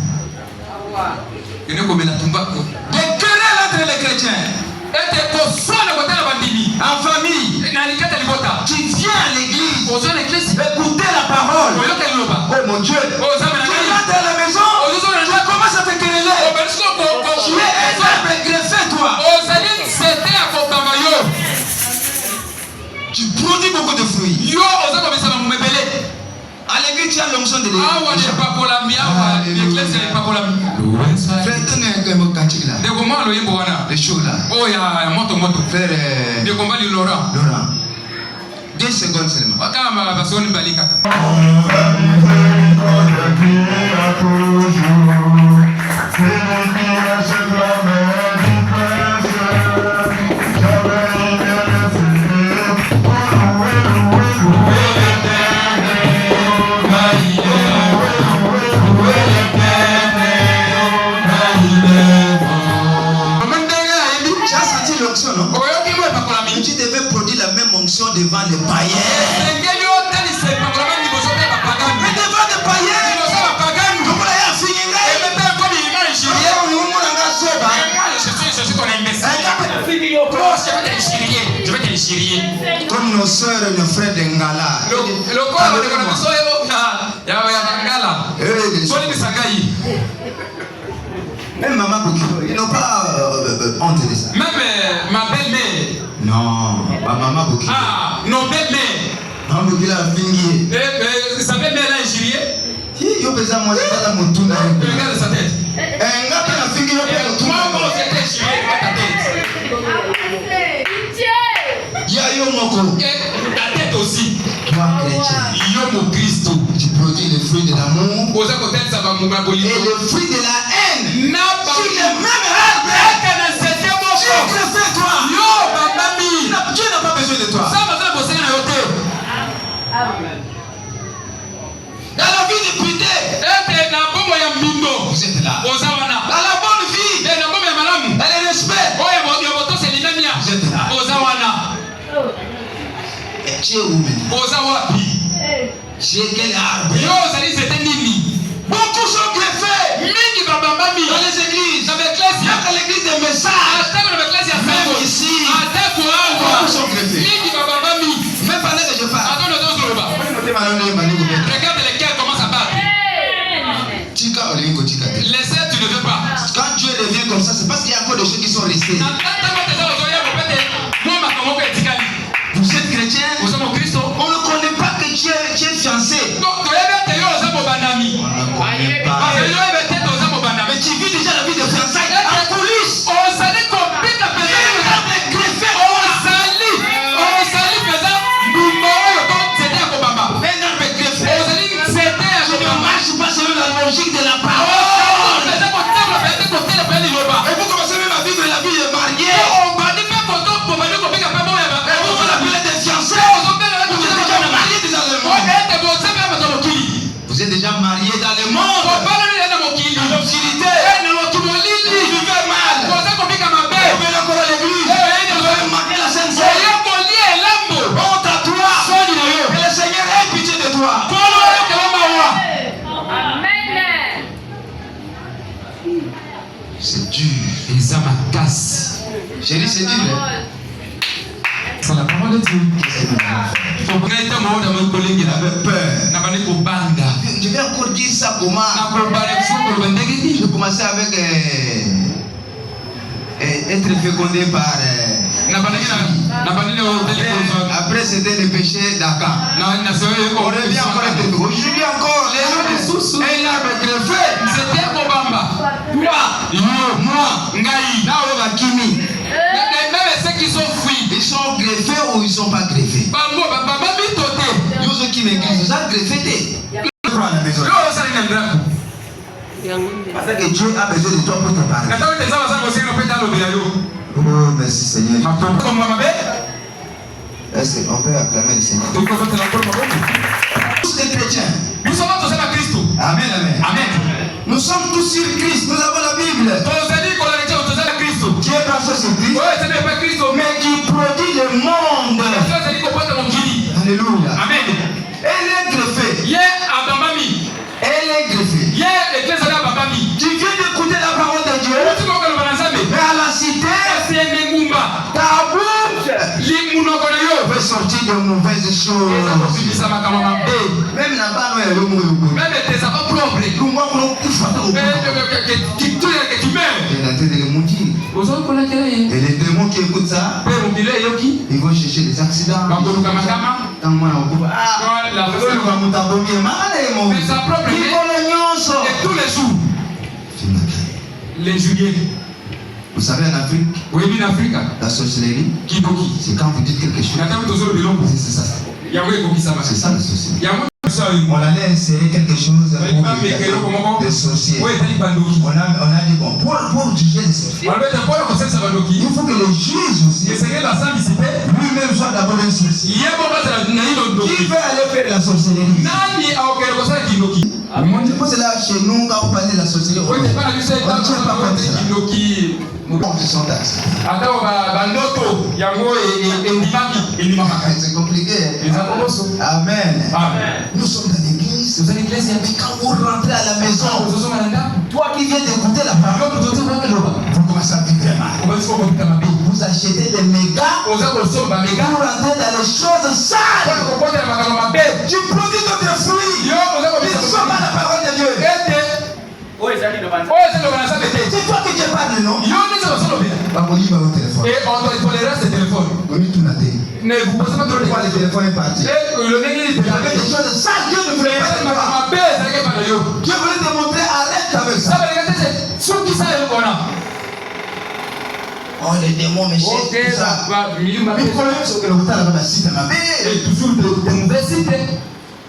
Des querelles entre les chrétiens. En famille. Tu viens à l'église. Écoutez la parole. Oh mon Dieu. Tu rentres à la maison. Tu commences à te quereller. Tu es un arbre greffé, toi. Tu produis beaucoup de fruits. À l'église, tu as l'onction de l'église. Frère, donne un mot cantique là. Le show là. Frère Laurent. 2 secondes seulement. Tu devais produire la même onction devant les païens. Mais devant les païens, comment il y a fini? Comme nos soeurs et nos frères de Ngala. Même maman Boukiro, ils n'ont pas honte de ça. Même ma belle-mère. Non, ma maman Boukiro. Ah, nos belles-mères. Maman Boukiro a fini. Sa belle-mère là est chiriée. Si, yo pesa moi c'est pas mon tour. Regarde sa tête. Un gars qui a fini yo pesa tout. Maman c'était chirié pas ta tête. Ya yo moko. Ta tête aussi. Toi chrétien. Yo mon Christ. Tu produis le fruit de l'amour. Et le fruit de la haine. Sur le même arbre. Tu fais toi. Dieu n'a pas besoin de toi. Dans la vie de pité. Vous êtes là. Dans la bonne vie. Dans le respect. Vous êtes là. Et tu es où maintenant? Tu es quel arbre? Beaucoup sont greffés dans les églises. Il y a qu'à l'église des messages. Même ici, beaucoup sont greffés. Même pendant que je parle. Regarde les cœurs comment ça bat. Laissez, tu ne veux pas. Quand Dieu revient comme ça, c'est parce qu'il y a encore des choses qui sont restées. Vous êtes chrétien, on ne connaît pas que tu es fiancé. On ne connaît Je vais encore dire ça comment. Je commençais avec être fécondé par. Après c'était le péché d'Akan. On revient encore à tout. Aujourd'hui encore, les gens un arbre greffé. C'était Kobamba. Toi, moi, Ngaï, Naoga Kimi. Même ceux qui sont fruits, ils sont greffés ou ils ne sont pas greffés. Nous qui m'écrivent, ils sont greffés. Parce que Dieu a besoin de toi pour te parler. Oh, merci Seigneur. Est-ce qu'on peut acclamer le Seigneur? Tous les chrétiens. Nous sommes tous à Christ. Amen, amen. Amen. Nous sommes tous sur Christ. Nous avons la Bible. Qui est branché sur Christ, mais qui produit le monde. Alléluia. Amen. Elle est greffée. Elle est greffée. Tu viens d'écouter la parole de Dieu, mais à la cité, ta bouche peut sortir de mauvaises choses. Même là-bas, même tes affaires propres. Elle est en train de le maudire. Et les démons qui écoutent ça, ils vont chercher des accidents. Et tous les jours, les juillet. Vous savez, en Afrique, la sorcellerie, c'est quand vous dites quelque chose. C'est ça. C'est ça la sorcellerie. On allait insérer quelque chose pour des sorciers. On a dit, bon, pour juger les sorciers, il faut que le juge aussi lui-même soit d'abord un sorcier. Qui veut aller faire de la sorcellerie? C'est là chez nous, quand vous parlez de la sorcellerie, on ne tient pas compte de cela. C'est compliqué. Amen. Nous sommes dans l'église. Mais quand vous rentrez à la maison, toi qui viens d'écouter la parole, vous commencez à vivre mal. Vous achetez des mégas pour rentrer dans les choses sales. Tu produis d'autres fruits. Ils sont pas la parole de Dieu. C'est toi qui te parles, non? Et on tolérera ce téléphone. Ne vous posez pas trop de fois, le téléphone est parti. Avec des choses sales, Dieu ne voulait pas te montrer. Dieu voulait te montrer, arrête avec ça. Oh, les démons méchants, tout ça. Mais le problème, c'est que le retard là-bas, c'est ma mère. Et toujours de mauvaises idées.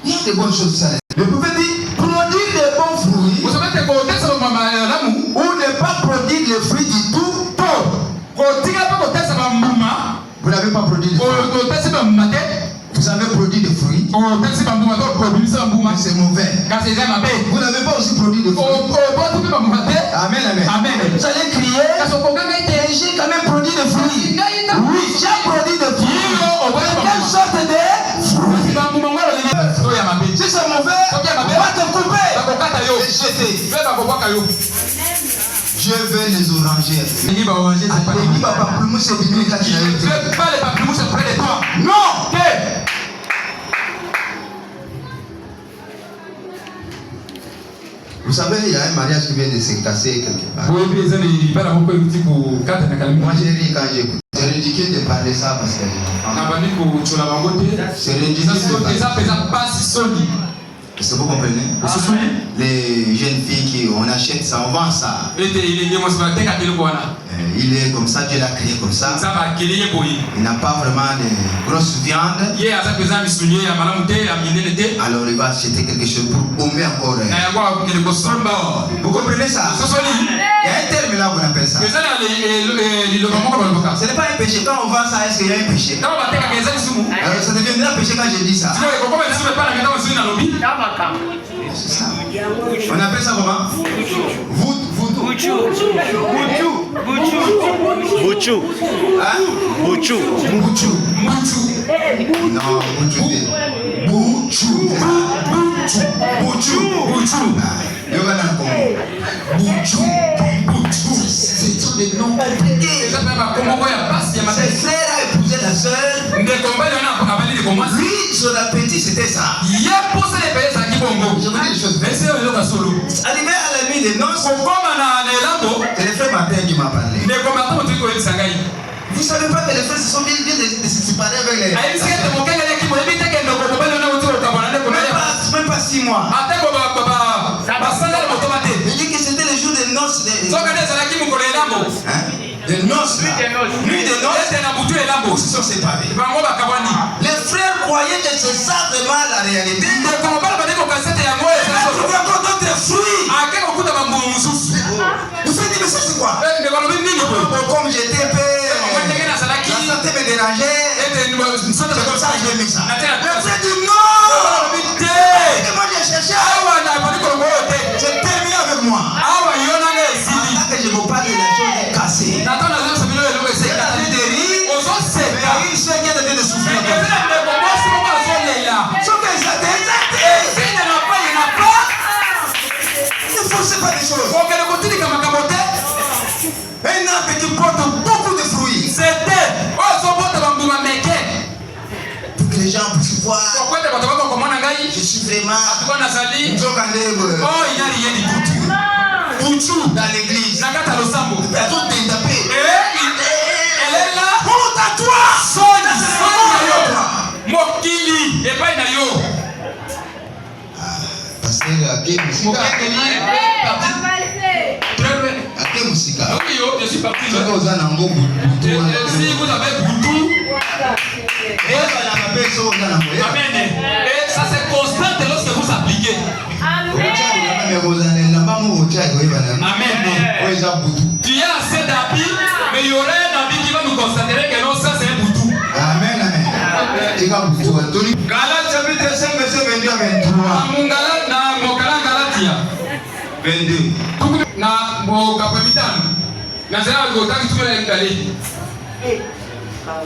Il y a des bonnes choses ça. Le prophète dit, produire des bons fruits. Ou ne pas produire les fruits du tout. Vous n'avez pas produit des fruits. Vous avez produit des fruits. Mais c'est mauvais. Vous n'avez pas aussi produit des fruits. Amen, amen. Vous allez crier. J'ai quand même produit des fruits. Oui, j'ai produit des fruits. Quelle sorte de fruits? Si c'est mauvais, on va te couper. Et jeter. Je veux les orangers. Il ne pas les pamplemousses près de toi. Non. Vous savez, il y a un mariage qui vient de se casser quelque part. Moi j'ai ri quand j'écoute. C'est ridicule de parler ça parce que c'est ridicule de parler ça. Est-ce que vous comprenez? Les jeunes filles qui on achète ça, on vend ça. Il est comme ça, Dieu l'a créé comme ça. Il n'a pas vraiment de grosses viandes. Alors il va acheter quelque chose pour bomber encore. Vous comprenez ça? Il y a un terme là qu'on appelle ça. Ce n'est pas un péché. Quand on vend ça, est-ce qu'il y a un péché? Alors ça deviendra un péché quand je dis ça. C'est ça. On appelle ça comment? Bouchou. Hein? Bouchou. Non, Bouchou. C'est des noms compliqués. Ses frères a épousé la la sœur. Lui, son appétit, c'était ça. Je vous dis des choses. Arrivé à la nuit des noces, c'est le frère Martin qui m'a parlé. Vous ne savez pas que les frères se sont bien de se séparer avec les... Même pas 6 mois. Il dit que c'était le jour des noces. Des noces. Nuit des noces. Ils se sont séparés. Les frères croyaient que c'est ça vraiment la réalité. Ils ont trouvé encore d'autres fruits. Vous savez, mais ça c'est quoi? Comme j'étais peu... La santé me dérangeait. C'est comme ça que j'ai mis ça. Le frère dit non. Moi j'ai cherché. C'est terminé avec moi. Maintenant que je vous parle de la chose cassée. Il y a de rire. Mais il sait qu'il y a de souffrir. Sauf que ça ne forcez pas les choses. Un arbre qui porte beaucoup de fruits. Pour que les gens puissent voir. Je suis vraiment. Dans l'église. Elle est là. Honte à toi. Je suis parti. Si vous avez Boutou, amen. Et ça c'est constant lorsque vous appliquez. Amen. Tu as assez d'habits, mais il y aurait un habit qui va nous constater que non, ça c'est un Boutou. Amen. Galates chapitre 5 verset 22 à 23. 22. Na kapitano.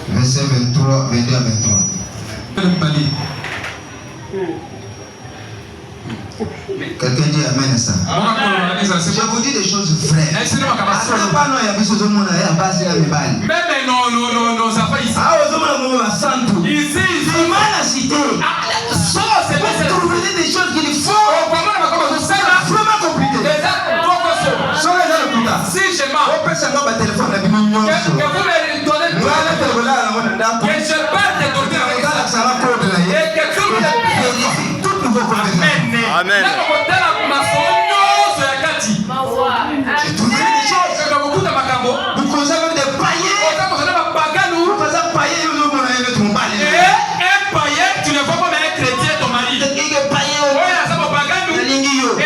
Verset 23, 22 à 23. Quelqu'un dit amen à ça. Je vous dis des choses vraies. Ici, vous trouvez des choses qu'il faut vraiment compliquées. Si je m'en que je parte de Amen. J'ai trouvé des choses. Vous causez avec des païens. Vous faites païen, vous un païen, tu ne vois pas un chrétien, ton mari. Et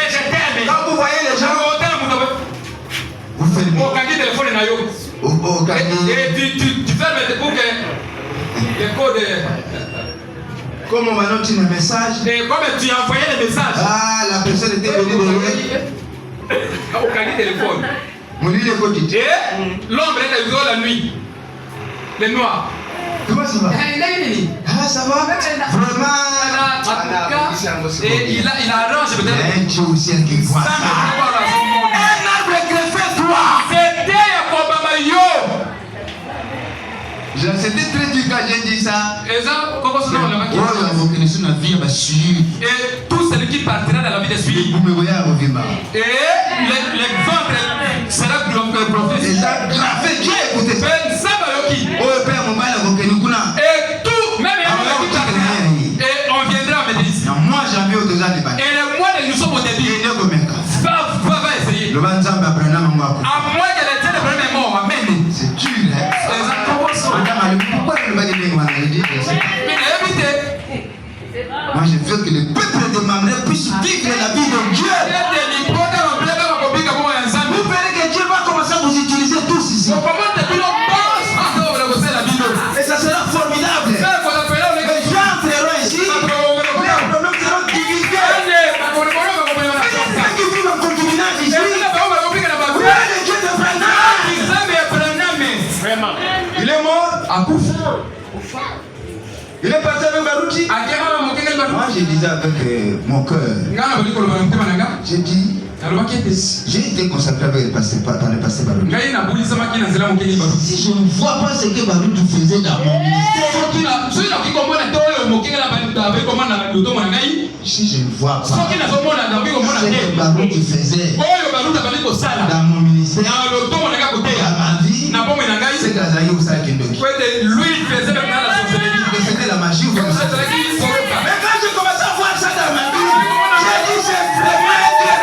je t'aime. Quand vous voyez les gens, vous faites le téléphone. Et tu fermes les codes. Comme on m'a noté un message. Et comme tu as envoyé les messages. Ah, la personne était venue de au téléphone. Et l'ombre est dehors la nuit. Les noirs. Comment ça va? Ah, ça va? Vraiment. Et il arrange peut-être. Dieu aussi qui voit ça. Un arbre greffé, toi. C'était Obama Yo. C'était très dur quand j'ai dit ça. Et tout celui qui partira dans la vie de celui. Et le ventre sera glorifié. Dieu écoutez ça. Et tout, même et on viendra à Médéis. Et le mois de nous sommes au début. Va essayer. À moins que les tiens de premier mort. Amen. C'est dur, hein? Pourquoi le mari n'est pas moi je veux que le peuple de Mamré puisse vivre la vie de Dieu. Vous verrez que Dieu va commencer à vous utiliser tous ici. Et ça sera formidable. Les gens entreront ici. Les problèmes seront divisés. Ceux qui vivent en concubinage ici. Vraiment. Il est mort à Kouf. Il est parti avec Barouti. Moi je disais avec mon cœur. J'ai dit J'ai été consacré avec le pasteur Baroud. Si je ne vois pas ce que Baroud faisait dans mon ministère, si je ne vois pas ce que Baroud faisait dans mon ministère, dans ma vie, c'est Kazaï ou Sakindoki. C'était la magie ou comme ça. Mais quand je commence à voir ça dans ma vie, j'ai dit c'est vraiment réel.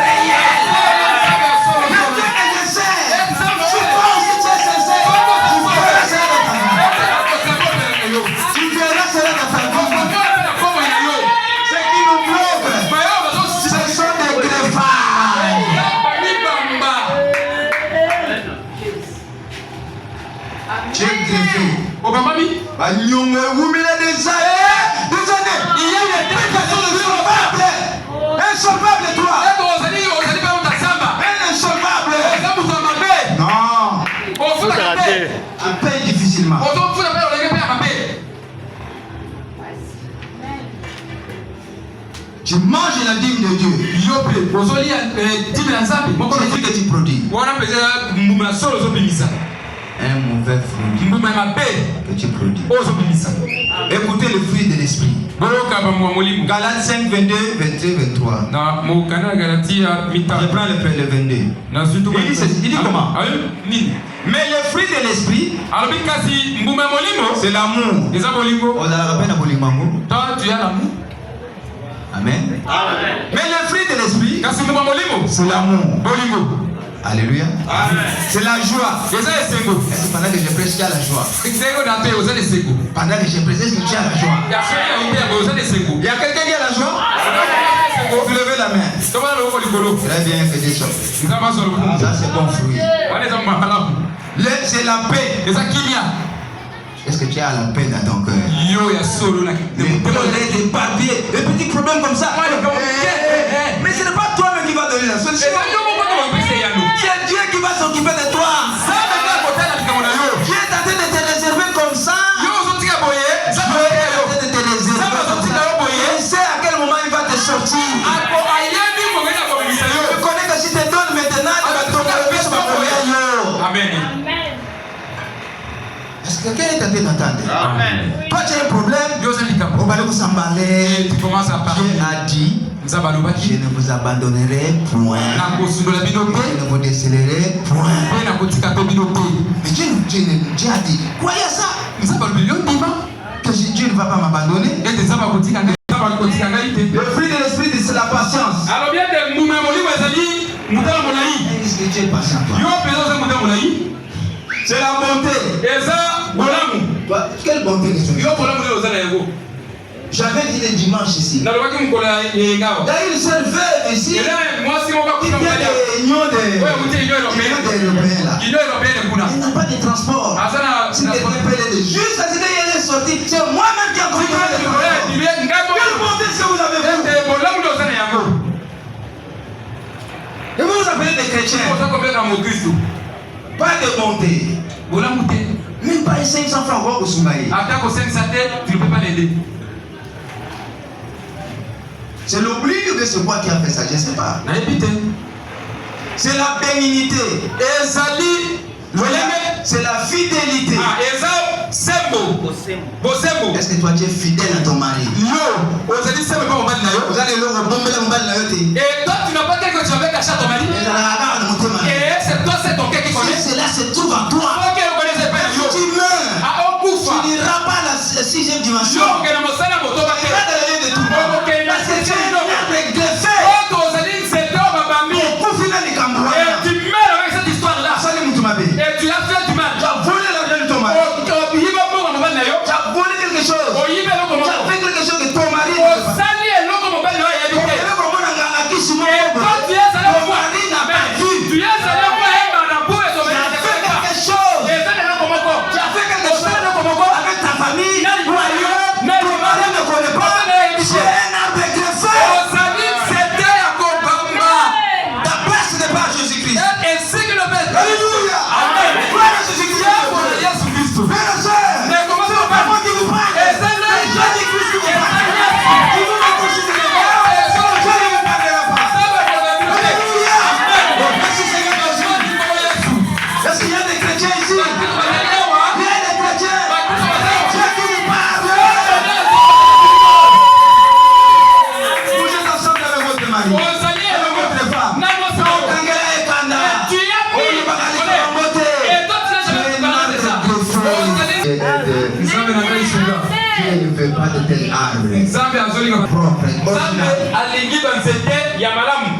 Il y a des insolvables. Insolvable, toi. Insolvable. Non. On paye difficilement. Tu manges la dîme de Dieu. C'est ce que tu produis. Un mauvais fruit que tu produis. Écoutez le fruit de l'esprit. Galates 5, 22, 23. Je prends le 22. Il dit comment? Mais le fruit de l'esprit, c'est l'amour. Toi, tu as l'amour. Amen. Mais le fruit de l'esprit, c'est l'amour. Alléluia. C'est la joie. Est-ce que pendant que je prêche, tu as la joie? Pendant que je prêche, est-ce que tu as la joie? Il y a quelqu'un qui a la joie? Vous levez la main. Très bien, faites ça. Ça, c'est bon fruit. C'est la paix. Est-ce que tu as la paix dans ton cœur? Les papiers, les petits problèmes comme ça. Mais ce n'est pas toi-même qui va donner la solution. C'est Dieu qui va s'occuper de toi. Dieu est en train de te réserver comme ça. Dieu est en train de te réserver. Il sait à quel moment il va te sortir. Je connais que si tu te donnes maintenant, il va te tomber sur ma première. Amen. Est-ce que quelqu'un est en train d'entendre? Amen. Toi, tu as un problème. On va vous s'emballer. Tu commences à parler. Dieu a dit. Je ne vous abandonnerai point. Je ne vous décelerai point. Mais Dieu a dit, croyez ça. Que Dieu ne va pas m'abandonner. Le fruit de l'esprit, c'est la patience. Est-ce que Dieu est patient, toi? C'est la bonté. Quelle bonté que tu as? J'avais dit le dimanche ici. D'ailleurs, il se levait ici. Il y a des unions européennes là. Il n'a pas de transport. C'est des PLD. Juste à ce qu'il est sorti, c'est moi-même qui ai connu le transport. Quelle bonté est-ce que vous avez vu? Et vous vous appelez des chrétiens. Pas de bonté. Même pas 500 francs au Soumaï. Tu ne peux pas l'aider. C'est l'oubli de ce quoi qui a fait ça, je ne sais pas. C'est la bénignité. C'est la fidélité. Est-ce que toi tu es fidèle à ton mari? Vous allez le rebomber la mobile. Et toi tu n'as pas quelque chose avec achat ton mari. Et c'est toi, c'est ton cœur qui connaît. Cela se trouve en toi. Tu meurs. Tu n'iras pas à la 6e dimension. ne veut pas de tel arbre. Propre.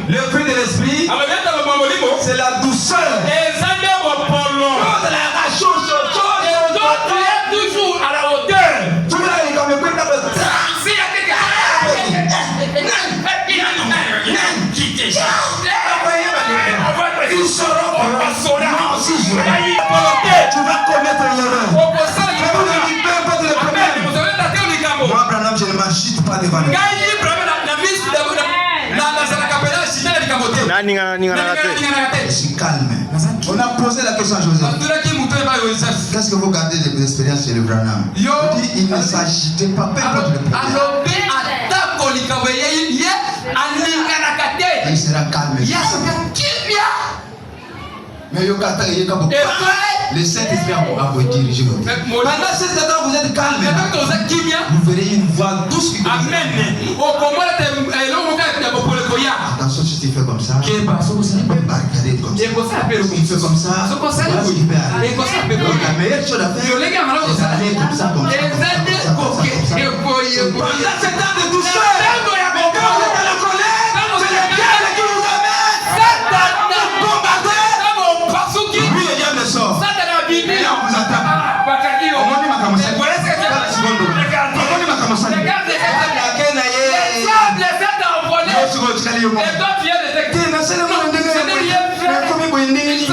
Le fruit de l'esprit, c'est la douceur. Toujours à la hauteur. Tu vas commettre l'erreur. Moi, Branham, je ne m'agite pas devant lui. Je suis calme. On a posé la question à Joseph. Qu'est-ce que vous gardez des expériences chez le Branham? Il dit, il ne s'agitait pas, peu importe le problème. Il sera calme. Mais le Saint-Esprit va vous diriger. Pendant 7 ans, vous êtes calme. Vous verrez une voix douce qui vous dit. Attention, si tu fais comme ça, tu peux barricader comme ça. Si tu fais comme ça, tu peux aller. La meilleure chose à faire, c'est d'aller comme ça, comme ça. Pendant 7 ans de douceur, mais quand vous êtes dans le colère, c'est le diable qui vous amène. Lui, le diable sort. Et là, on vous attaque. C'est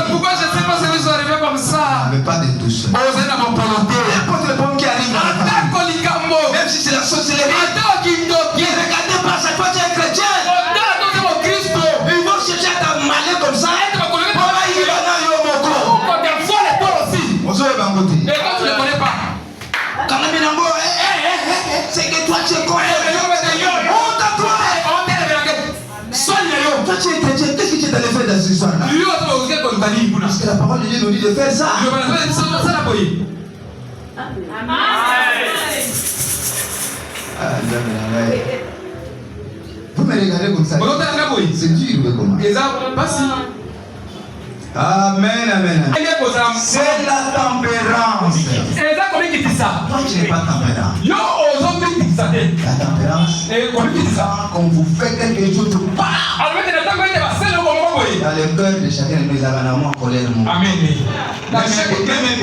pourquoi je ne sais pas si vous arrivez comme ça. Mais pas de douceur. N'importe le problème qui arrive dans la famille. Même si c'est la sorcellerie. Regardez pas chaque fois que tu es un chrétien. Ils vont chercher à t'emmaler comme ça. Et quand tu ne le connais pas, c'est que toi tu es connais. Honte à toi. Toi tu es chrétien, qu'est-ce que tu es allé faire dans cette histoire-là? Parce que la parole de Dieu nous dit de faire ça. Vous me regardez comme ça. C'est dur, comment? Amen, amen. C'est la tempérance. Toi, tu n'es pas tempérant. La tempérance, quand vous faites quelque chose de pas. Dans le cœur de chacun de nous, il y a un amour en colère. Amen. Même un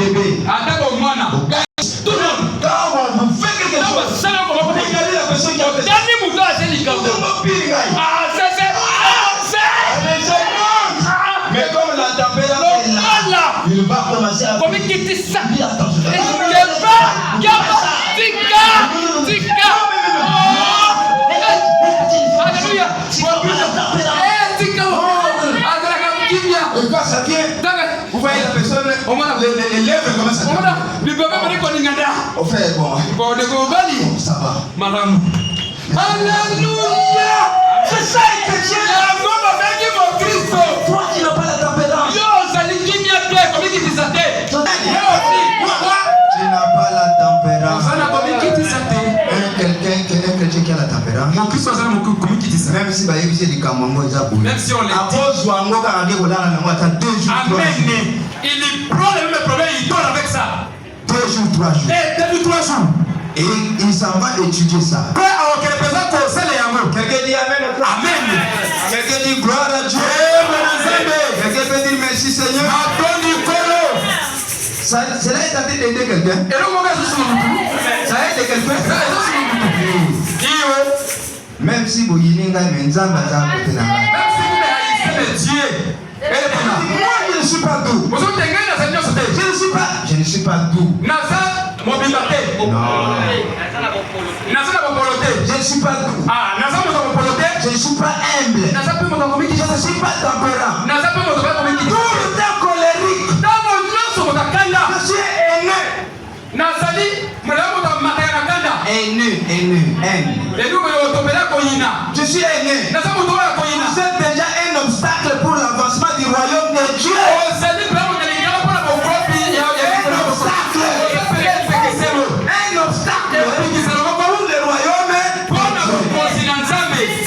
bébé. Tout le monde, quand on vous fait quelque chose, regardez la personne qui a fait ça. Mais comme la tempérance est là, il va commencer à et quand ça vient, vous voyez la personne, les lèvres commencent à on fait bon, ça va. Alléluia. C'est ça le chrétien. Toi qui n'as pas la tempérance. Tu n'as pas la tempérance. Un chrétien qui a la tempérance. Même si bah il dit kamongo ils a boulé. Même si on les dit. Il prend le même problème, il dort avec ça. 2 jours, 3 jours. Et il s'en va étudier ça. Quelqu'un dit Amen. Amen. Quelqu'un dit gloire à Dieu. Quelqu'un peut dire merci Seigneur. Cela est en train d'aider quelqu'un. Ça aide quelqu'un. Même si vous y n'avez même si vous moi je ne suis pas doux. Je ne suis pas doux. Non. Je ne suis pas doux. Je ne suis pas humble. Je ne suis pas tempérant. Tout le temps colérique. Je suis haineux. Je suis haineux. Vous êtes déjà un obstacle pour l'avancement du royaume de Dieu. Un obstacle pour le royaume de Dieu.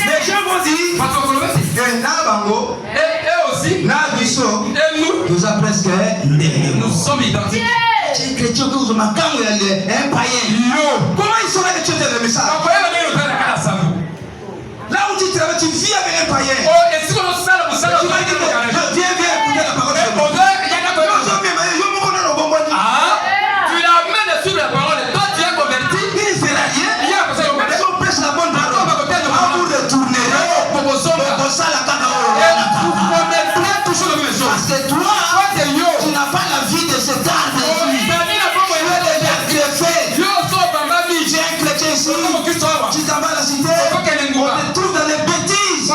Les gens vont dire nous sommes presque nous sommes identiques. chrétien que vous avez un païen. Comment il saurait que tu étais le message? Là où tu travailles, tu vis avec un païen. Tu m'as dit que viens écouter la parole de Dieu. Tu l'amènes sur la parole. Toi, tu es converti. Il ne fera rien. Si on prêche la bonne parole, vous retournerez. Parce que toi, tu n'as pas la vie de cet arbre. Tu es un chrétien ici. Tu t'en vas à la cité. On te trouve dans les bêtises.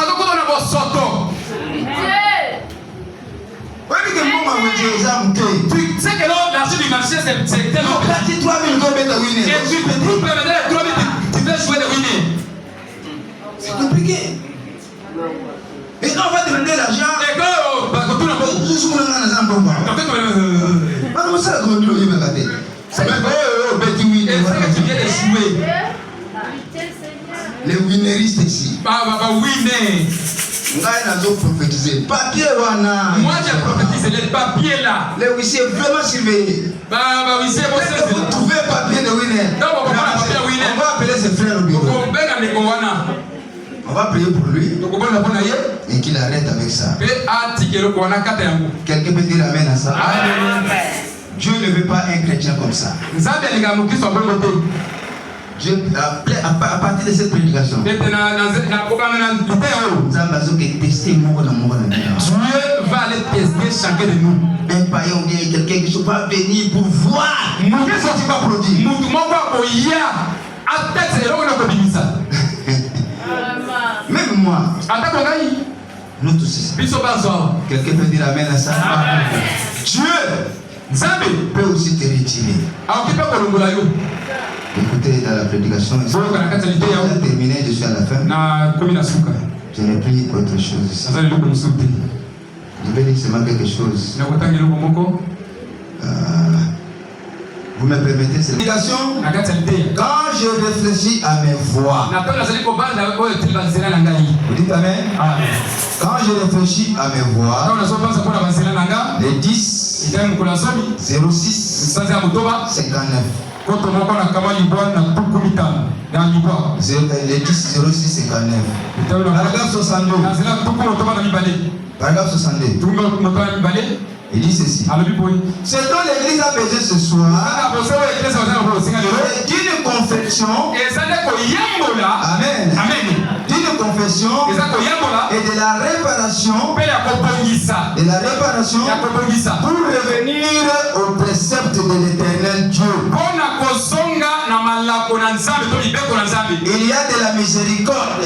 Tu sais que l'argent du marché, c'est tellement. Tu peux jouer de winner. C'est compliqué. Et quand on va demander l'argent, les winneristes ici. Papier wana. Moi j'ai prophétisé les papiers là. Les huissiers vraiment surveillés. Vous trouvez un papier de winner. On va appeler ses frères au bureau. On va prier pour lui et qu'il arrête avec ça. Quelqu'un peut dire amen à ça? Dieu ne veut pas un chrétien comme ça. Dieu, à partir de cette prédication, Dieu va aller tester chacun de nous. Un païen ou bien quelqu'un qui ne soit pas venu pour voir ce que tu vas produire. Même moi, nous tous ici. Quelqu'un peut dire amen à ça? Dieu peut aussi te retirer. Écoutez, dans la prédication, je vais terminer, je suis à la fin. Je n'ai plus autre chose. Je vais dire seulement quelque chose. Vous me permettez cette prédication? Quand je réfléchis à mes voix. Vous dites amen? Quand je réfléchis à mes voix, les 10, 06, 59. Les 10, 06, 59. Paragraphe 62. Paragraphe 62. Il dit ceci. Ce dont l'église a besoin ce soir est d'une confession. Amen. D'une confession et de la réparation. De la réparation pour revenir au précepte de l'éternel Dieu. Il y a de la miséricorde.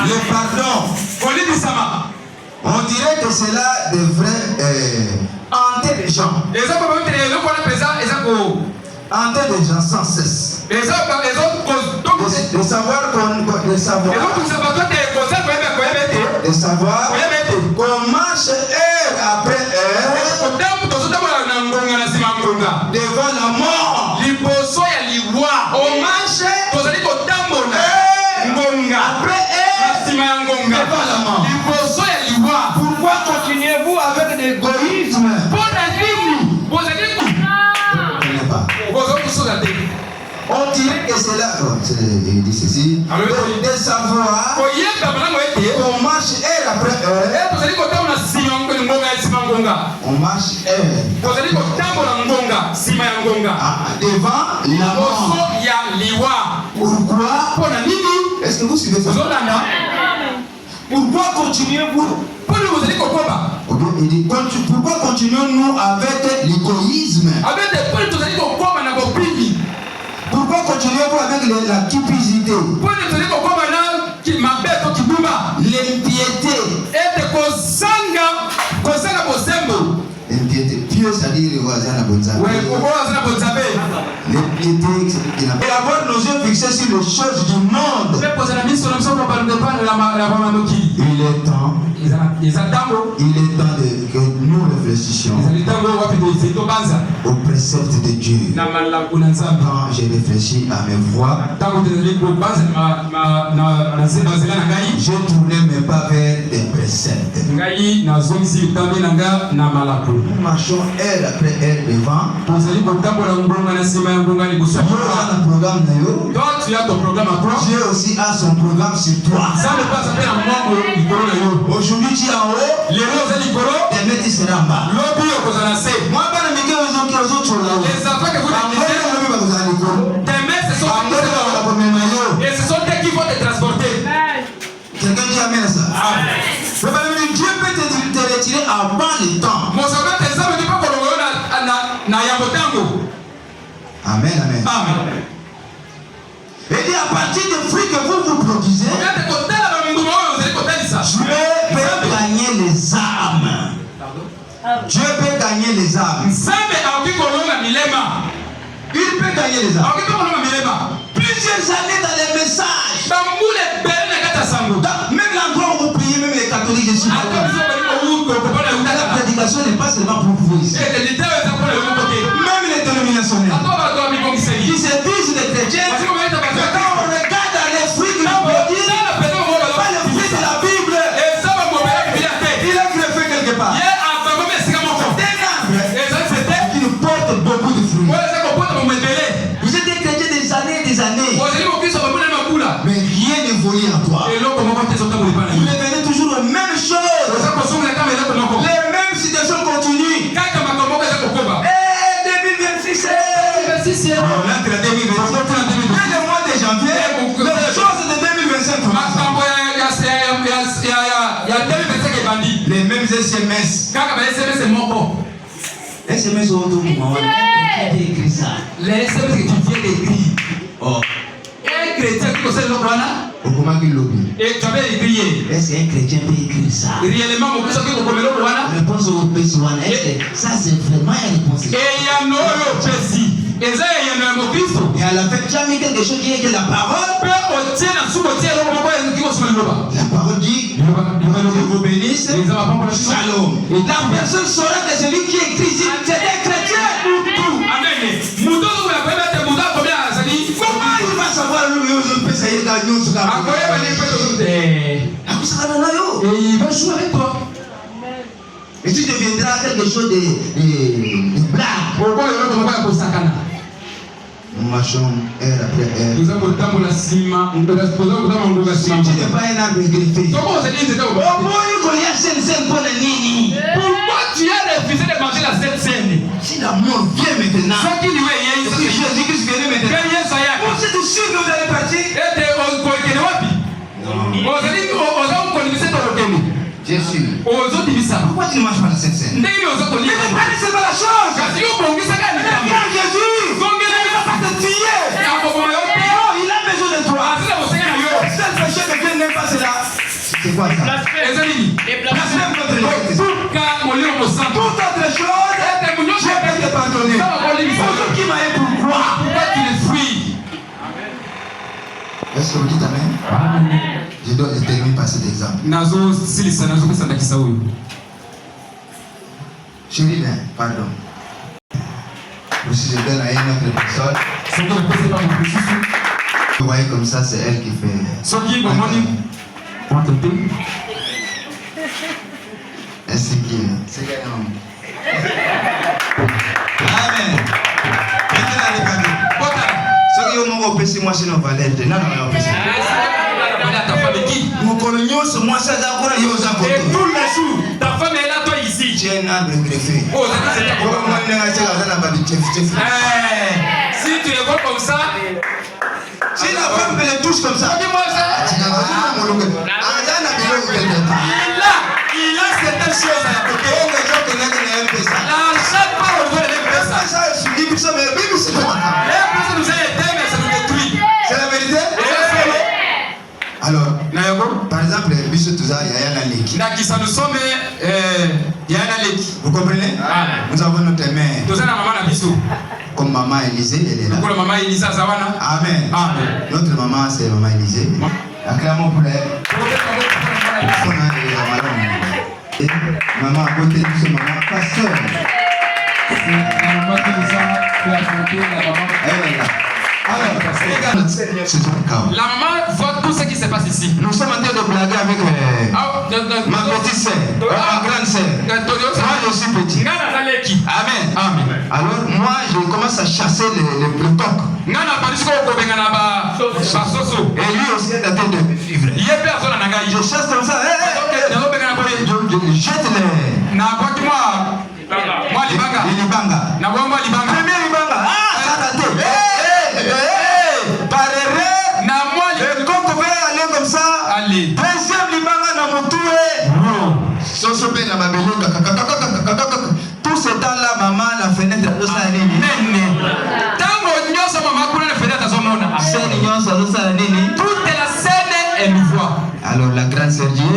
Le pardon. On dirait que cela devrait hanter les gens. Hanter les gens sans cesse. De savoir qu'on marche heure après heure devant la mort. On marche après heure devant la mort. Pourquoi continuez-vous avec l'égoïsme? On dirait que c'est là. Il dit ceci. De savoir qu'on marche heure après heure. On marche heure devant la mort. Pourquoi? Est-ce que vous suivez ça? Pourquoi continuez-vous? Il dit, pourquoi continuons-nous avec l'égoïsme? Pourquoi continuez-vous avec la cupidité? L'impiété. L'impiété. Pieux, c'est-à-dire les voisins à Bonzabé. L'impiété, et avoir nos yeux fixés sur les choses du monde. Il est temps que nous réfléchissions aux préceptes de Dieu. Quand j'ai réfléchi à mes voix, j'ai tourné mes pas vers des préceptes. Nous marchons heure après heure devant. Dieu aussi a son programme sur toi. Aujourd'hui tu es en haut, demain tu seras en bas. Et ce sont eux qui vont te transporter. Quelqu'un dit amen à ça. Dieu peut te retirer avant le temps. Amen, amen. Et dit à partir des fruits que vous produisez, Dieu peut gagner les âmes. Dieu peut gagner les âmes. Il peut gagner les âmes. Plusieurs années dans les messages. Même l'endroit où vous priez, même les catholiques, je suis la prédication n'est pas seulement pour vous ici. Même les dénominationnels. Ils se disent des chrétiens. Quand on regarde dans les fruits qu'ils produisent, pas les fruits de la Bible. Il a greffé quelque part. C'est un arbre qui nous porte beaucoup de fruits. Vous êtes des chrétiens des années et des années. Mais rien n'évolue en toi. Vous devenez toujours les mêmes choses. Les mêmes situations continuent. Et 2026, on entre en 2026. Dès le mois de janvier, les choses de 2025 commencent. Les mêmes SMS. SMS au tout moment. Qui écrit ça? Les SMS que tu viens d'écrire. Oh. Un chrétien qui possède le Coran. Et tu avais écrit. est-ce qu'un chrétien peut écrire ça? Réellement, mon Christ qui est au Coran. Réponse au P1. Est-ce que ça c'est vraiment une réponse? Et il y a un autre précis. Et ça, il y a un Christ. Et à la fin, tu as mis quelque chose qui est que la parole. La parole dit, je vous bénisse. Shalom. La personne saura que celui qui écrit ici, c'est un chrétien. Amen. Comment il va savoir le mieux de payer dans nous? Et il va jouer avec toi. Et tu deviendras quelque chose de blague. Nous marchons heure après heure. Si tu n'es pas un arbre greffé, pourquoi tu as refusé de manger la Sainte Seine? si la mort vient maintenant, si Jésus-Christ vient maintenant, vous êtes sûr que vous allez partir? Bien sûr. Pourquoi tu ne manges pas la Sainte Seine? Mais c'est pas la chose. Regarde Jésus. Il va pas te tuer. Non, il a besoin de toi. Le seul péché que Dieu n'aime pas, c'est là. C'est quoi ça? Blasphème contre les toute autre chose, Dieu peut te pardonner. Pour qui m'a pourquoi? Pourquoi tu les fuis? Est-ce que vous dites amen? Je dois terminer par cet exemple. Chérie, pardon. Si je donne à une autre personne, vous voyez comme ça, c'est elle qui fait. Ainsi qu'il c'est gagnant. Amen. Ce qui est au moment où moi, c'est non valeur. Non, non, non, mon colonial, c'est moi, ça d'accord, il y a aux apôtres. Et tous les jours, ta femme est là, toi ici. Tu es un arbre greffé. Si tu les vois comme ça, si la femme me les touche comme ça, dis-moi ça. Il a certaines choses à côté. L'argent pas au niveau de l'impression. Les personnes nous aident, mais ça nous détruit. C'est la vérité? Alors, par exemple, vous comprenez? Nous avons notre mère. Comme maman Élisée, elle est là. Amen. Notre maman, c'est maman Élisée. Acclamons pour elle. Maman, à côté de ce maman, pasteur. Maman qui nous a raconté, la maman. Elle est là. Alors, c'est un chaos. La maman voit tout ce qui se passe ici. Nous sommes en train de blaguer avec ma petite sœur, ma grande sœur. Moi, je suis petit. Amen. Amen. Alors, moi, je commence à chasser le coq. Et lui aussi est en train de vivre. Je chasse comme ça. Je jette les. Libanga. Premier libanga. Ah, ça a raté. Par erreur, le coq va aller comme ça. Deuxième libanga dans mon tour. Tout ce temps-là, maman, la fenêtre, tout ça, toute la scène, elle nous voit. alors la grande sœur dit, tu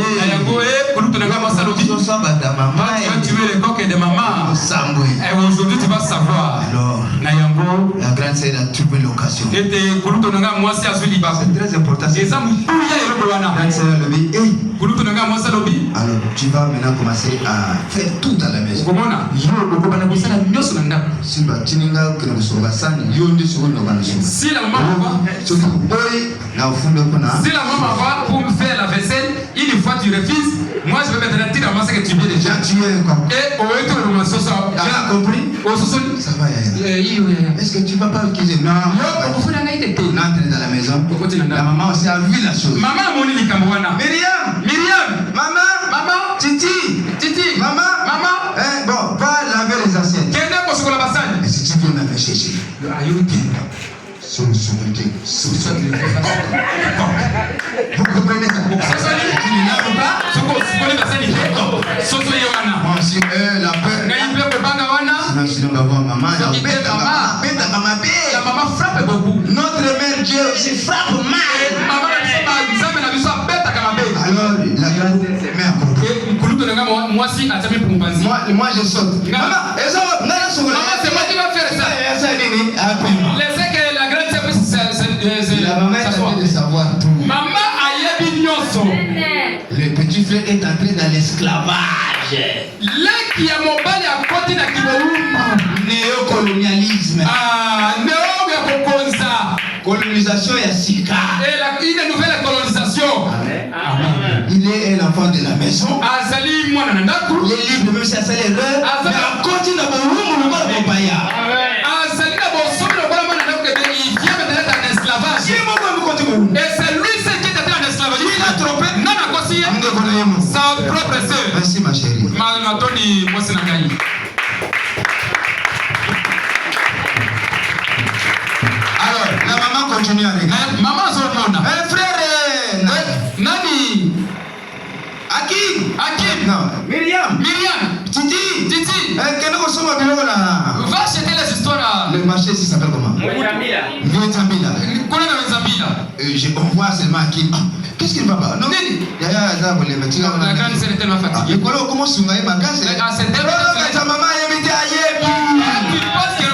veux le coq de maman. Et aujourd'hui, tu vas savoir. Alors, la grande sœur a trouvé l'occasion. C'est très important. La grande sœur a dit, alors tu vas maintenant commencer à faire tout à la maison. Si la maman va pour me faire la vaisselle, une fois tu refuses, moi je vais mettre la ramasser que tu viens déjà. Et au retour de ma sauce, tu as compris? Ça va, est-ce que tu vas pas quitter? Non, entre dans la maison. La maman aussi a vu la chose. Myriam, maman, Titi, maman. Bon, va laver les assiettes. Et si tu viens me chercher, vous comprenez ça? Tu ne laves pas? Moi aussi, la peur. Sinon, on va voir maman. La maman frappe beaucoup. Notre mère Dieu aussi frappe mal. Alors, la grande se met à côté. Moi, je saute. Maman, c'est moi qui vais faire ça. Laissez que la grande sœur puisse la maman est en train de savoir tout. Maman a yebi nyonso. Le petit frère est entré dans l'esclavage. Qui a mobali à côté de Kiboumba. Néocolonialisme. Colonisation et Sika. Et une nouvelle colonisation. Amen. Il est un enfant de la maison. Azali mwana nandaku. Les livres, même si c'est l'erreur, mais à côté de mon Azali na bosomi na bola mwana nandaku il vient maintenant en esclavage. Et c'est lui qui est en esclavage. Il a trompé. Nana kosi sa propre sœur. Merci ma chérie. Matoni mwasi na ngai. Alors, la maman continue à regarder. Maman zonona. Un frère, Nani? Hakim. Non. Myriam. Titi. Va acheter les histoires. Le marché ici s'appelle comment? Vietambila. On voit seulement Hakim. Qu'est-ce qu'il va pas? Non. La grande sœur est tellement fatiguée. Comment tu m'as magasin? Ta maman est invitée à Yébi. Tu penses que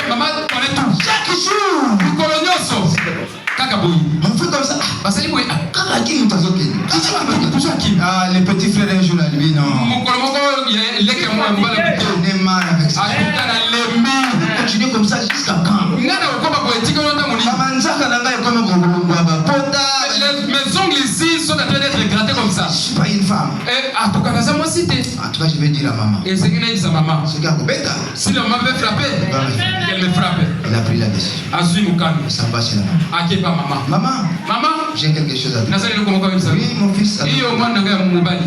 maman connaît tout. Chaque jour. Colonioso. Kakaboui. On fait comme ça. Basali boui. Hakim Tazoké. Ah, les petits frères un jour là, lui, non. Mon colombo, il est que moi, on va le buter. On est mal avec ça. Continue comme ça jusqu'à quand? Mes ongles ici sont en train d'être grattés comme ça. Je suis pas une femme. En tout cas, je vais dire à maman. Et c'est qu'il a dit sa maman. Si la maman veut frapper, elle me frappe. Elle a pris la décision. Ça va chez la maman. Maman, j'ai quelque chose à dire. Oui, mon fils.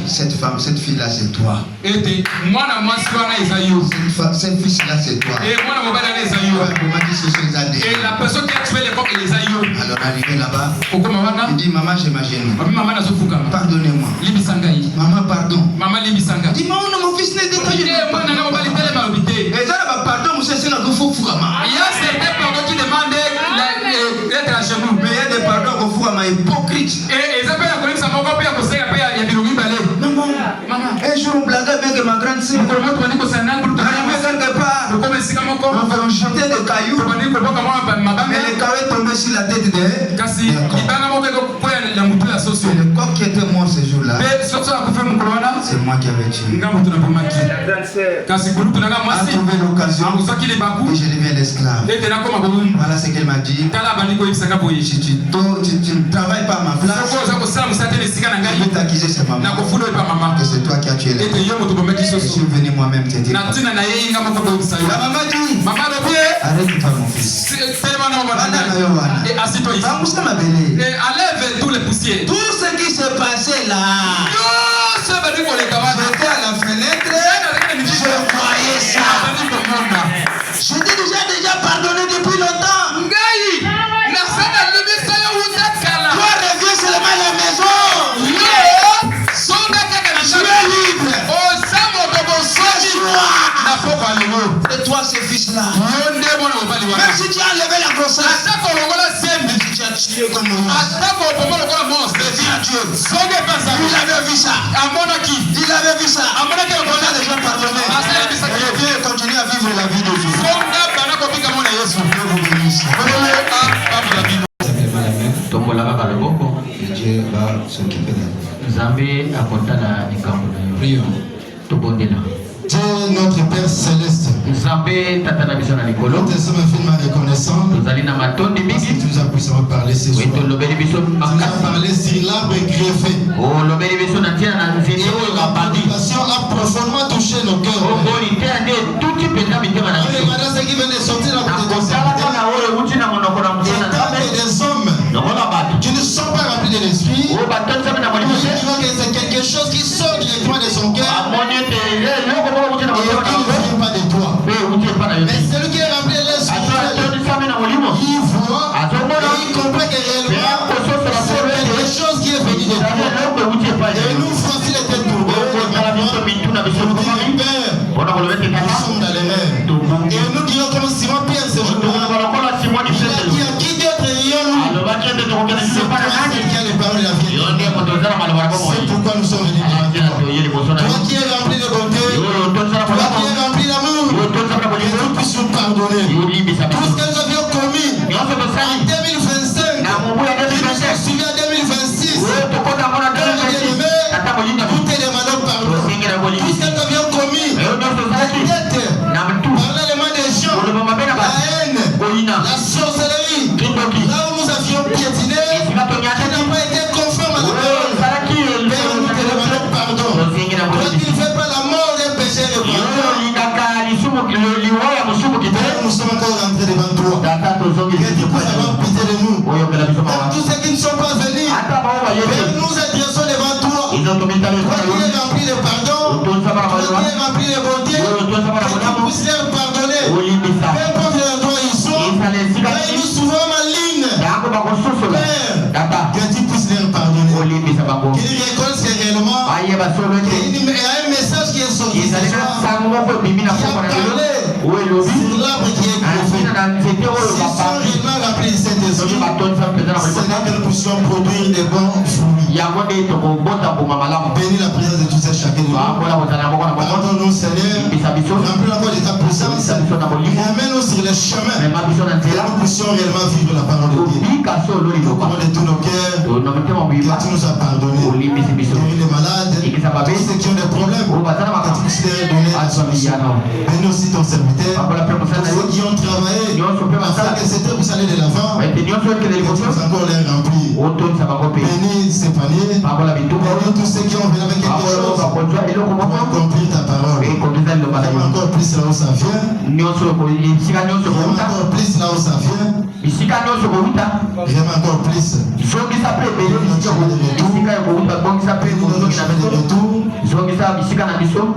Cette fille-là, c'est toi. Cette fille-là, c'est toi. Et la personne qui a tué l'époque, les aïeux. Alors, arrivé là-bas, il dit, maman, j'ai ma gêne. Pardonnez-moi. Maman, pardon. Il dit, non, mon fils n'est pas gêné. Et ça, pardon, monsieur, c'est là qu'il faut foutre. Il y a certains pardons qui demandent d'être à genoux. Mais il y a des pardons qu'il faut à hypocrite. Et ils appellent la police à mon papa, il y a des roues balais. Maman, un jour, on blaguait avec ma grande sœur. On va jeter des cailloux. Mais les cailloux tombaient sur la tête de. Le coq qui était mort ce jour-là, c'est moi. moi qui avais tué. A trouvé l'occasion et je deviens l'esclave. Voilà ce qu'elle m'a dit. Si tu ne travailles pas à ma place, je vais t'accuser c'est maman. Que c'est toi qui as tué les enfants. Je suis venu moi-même t'aider. La maman dit, arrête-toi mon fils. Enlève tous les poussières. Tout ce qui s'est passé là, j'étais à la fenêtre, je voyais ça. Je t'ai déjà pardonné depuis longtemps. Toi reviens seulement à la maison. Tu es libre. Et toi ce fils-là, même si tu as enlevé la grossesse, même si tu as tué comme monstre, deviens Dieu. Il avait vu ça. Il avait vu ça. On a déjà pardonné. Reviens et continue à vivre la vie de Dieu. Et Dieu va s'occuper de nous. Prions. Dieu notre Père Céleste, nous te sommes infiniment reconnaissants parce que tu nous as puissamment parlé ce soir. Tu nous as parlé sur l'arbre greffé. Et la prédication a profondément touché nos cœurs. Regardez ce qui vient de sortir dans notre des hommes qui ne sont pas remplis de l'esprit. C'est quelque chose qui sort directement de son cœur. Et qui ne vient pas de toi. Mais celui qui est rempli de l'esprit, il voit et il comprend que réellement c'est quelque chose qui est venu de toi. Et nous voici les têtes courbées. Père, nous sommes dans les rêves. Et nous dirons comme Simon Pierre ce jour-là, qui a qui d'autre ayons-nous? C'est pas qui a les paroles de la vérité. C'est pourquoi nous sommes venus devant toi. Toi qui es rempli de bonté, toi qui es rempli d'amour, que nous puissions pardonner tout ce que nous avions commis en 2025, qui nous suivi en 2026. Nous te demandons pardon. Tout ce que nous avions commis, parler les mains des gens, la haine, la sorcellerie, là où nous avions piétiné, qui n'a pas été conforme à la parole. Père, nous te demandons pardon. Toi qui ne fais pas la mort des pécheurs et pardon. Père, nous sommes encore rentrés devant toi. Que tu puisses avoir pitié de nous. Même tous ceux qui ne sont pas venus, Père, nous adressons devant toi. Toi qui es rempli de pardon, toi qui es rempli de bonté, que tu puisses leur pardonner. Peu importe l'endroit où ils sont, là ils nous souvent malignent. Père, que tu puisses leur pardonner. Qu'ils reconnaissent que réellement, il y a un message qui est sorti ce soir, qui a parlé sur l'arbre qui est greffé. S'ils sont réellement remplis de cet esprit, c'est là que nous puissions produire des bons fruits. Bénis la présence de tous et chacun de nous. Pardonne-nous, Seigneur. Remplis encore de ta présence. Ramène-nous sur le chemin. Que nous puissions réellement vivre la parole de Dieu. Au nom de tous nos cœurs, que tu nous as pardonné. Guéris les malades, tous ceux qui ont des problèmes, que tu puisses leur donner la solution. Bénis aussi ton serviteur, tous ceux qui ont travaillé afin que cette œuvre puisse aller de l'avant, que tu puisses encore les remplir. Bénis ces paniers, bénis tous ceux qui ont venu avec quelque chose pour accomplir ta parole. Vraiment encore plus là où ça vient. Vraiment encore plus là où ça vient. Vraiment encore plus.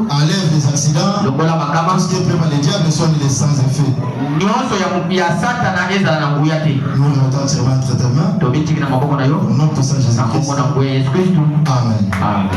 Enlève les accidents. Tout ce qui est pris par les diables soit les sans effet. Nous remettons entièrement entre tes mains. Au nom de Saint Jésus-Christ. Amen. Amen.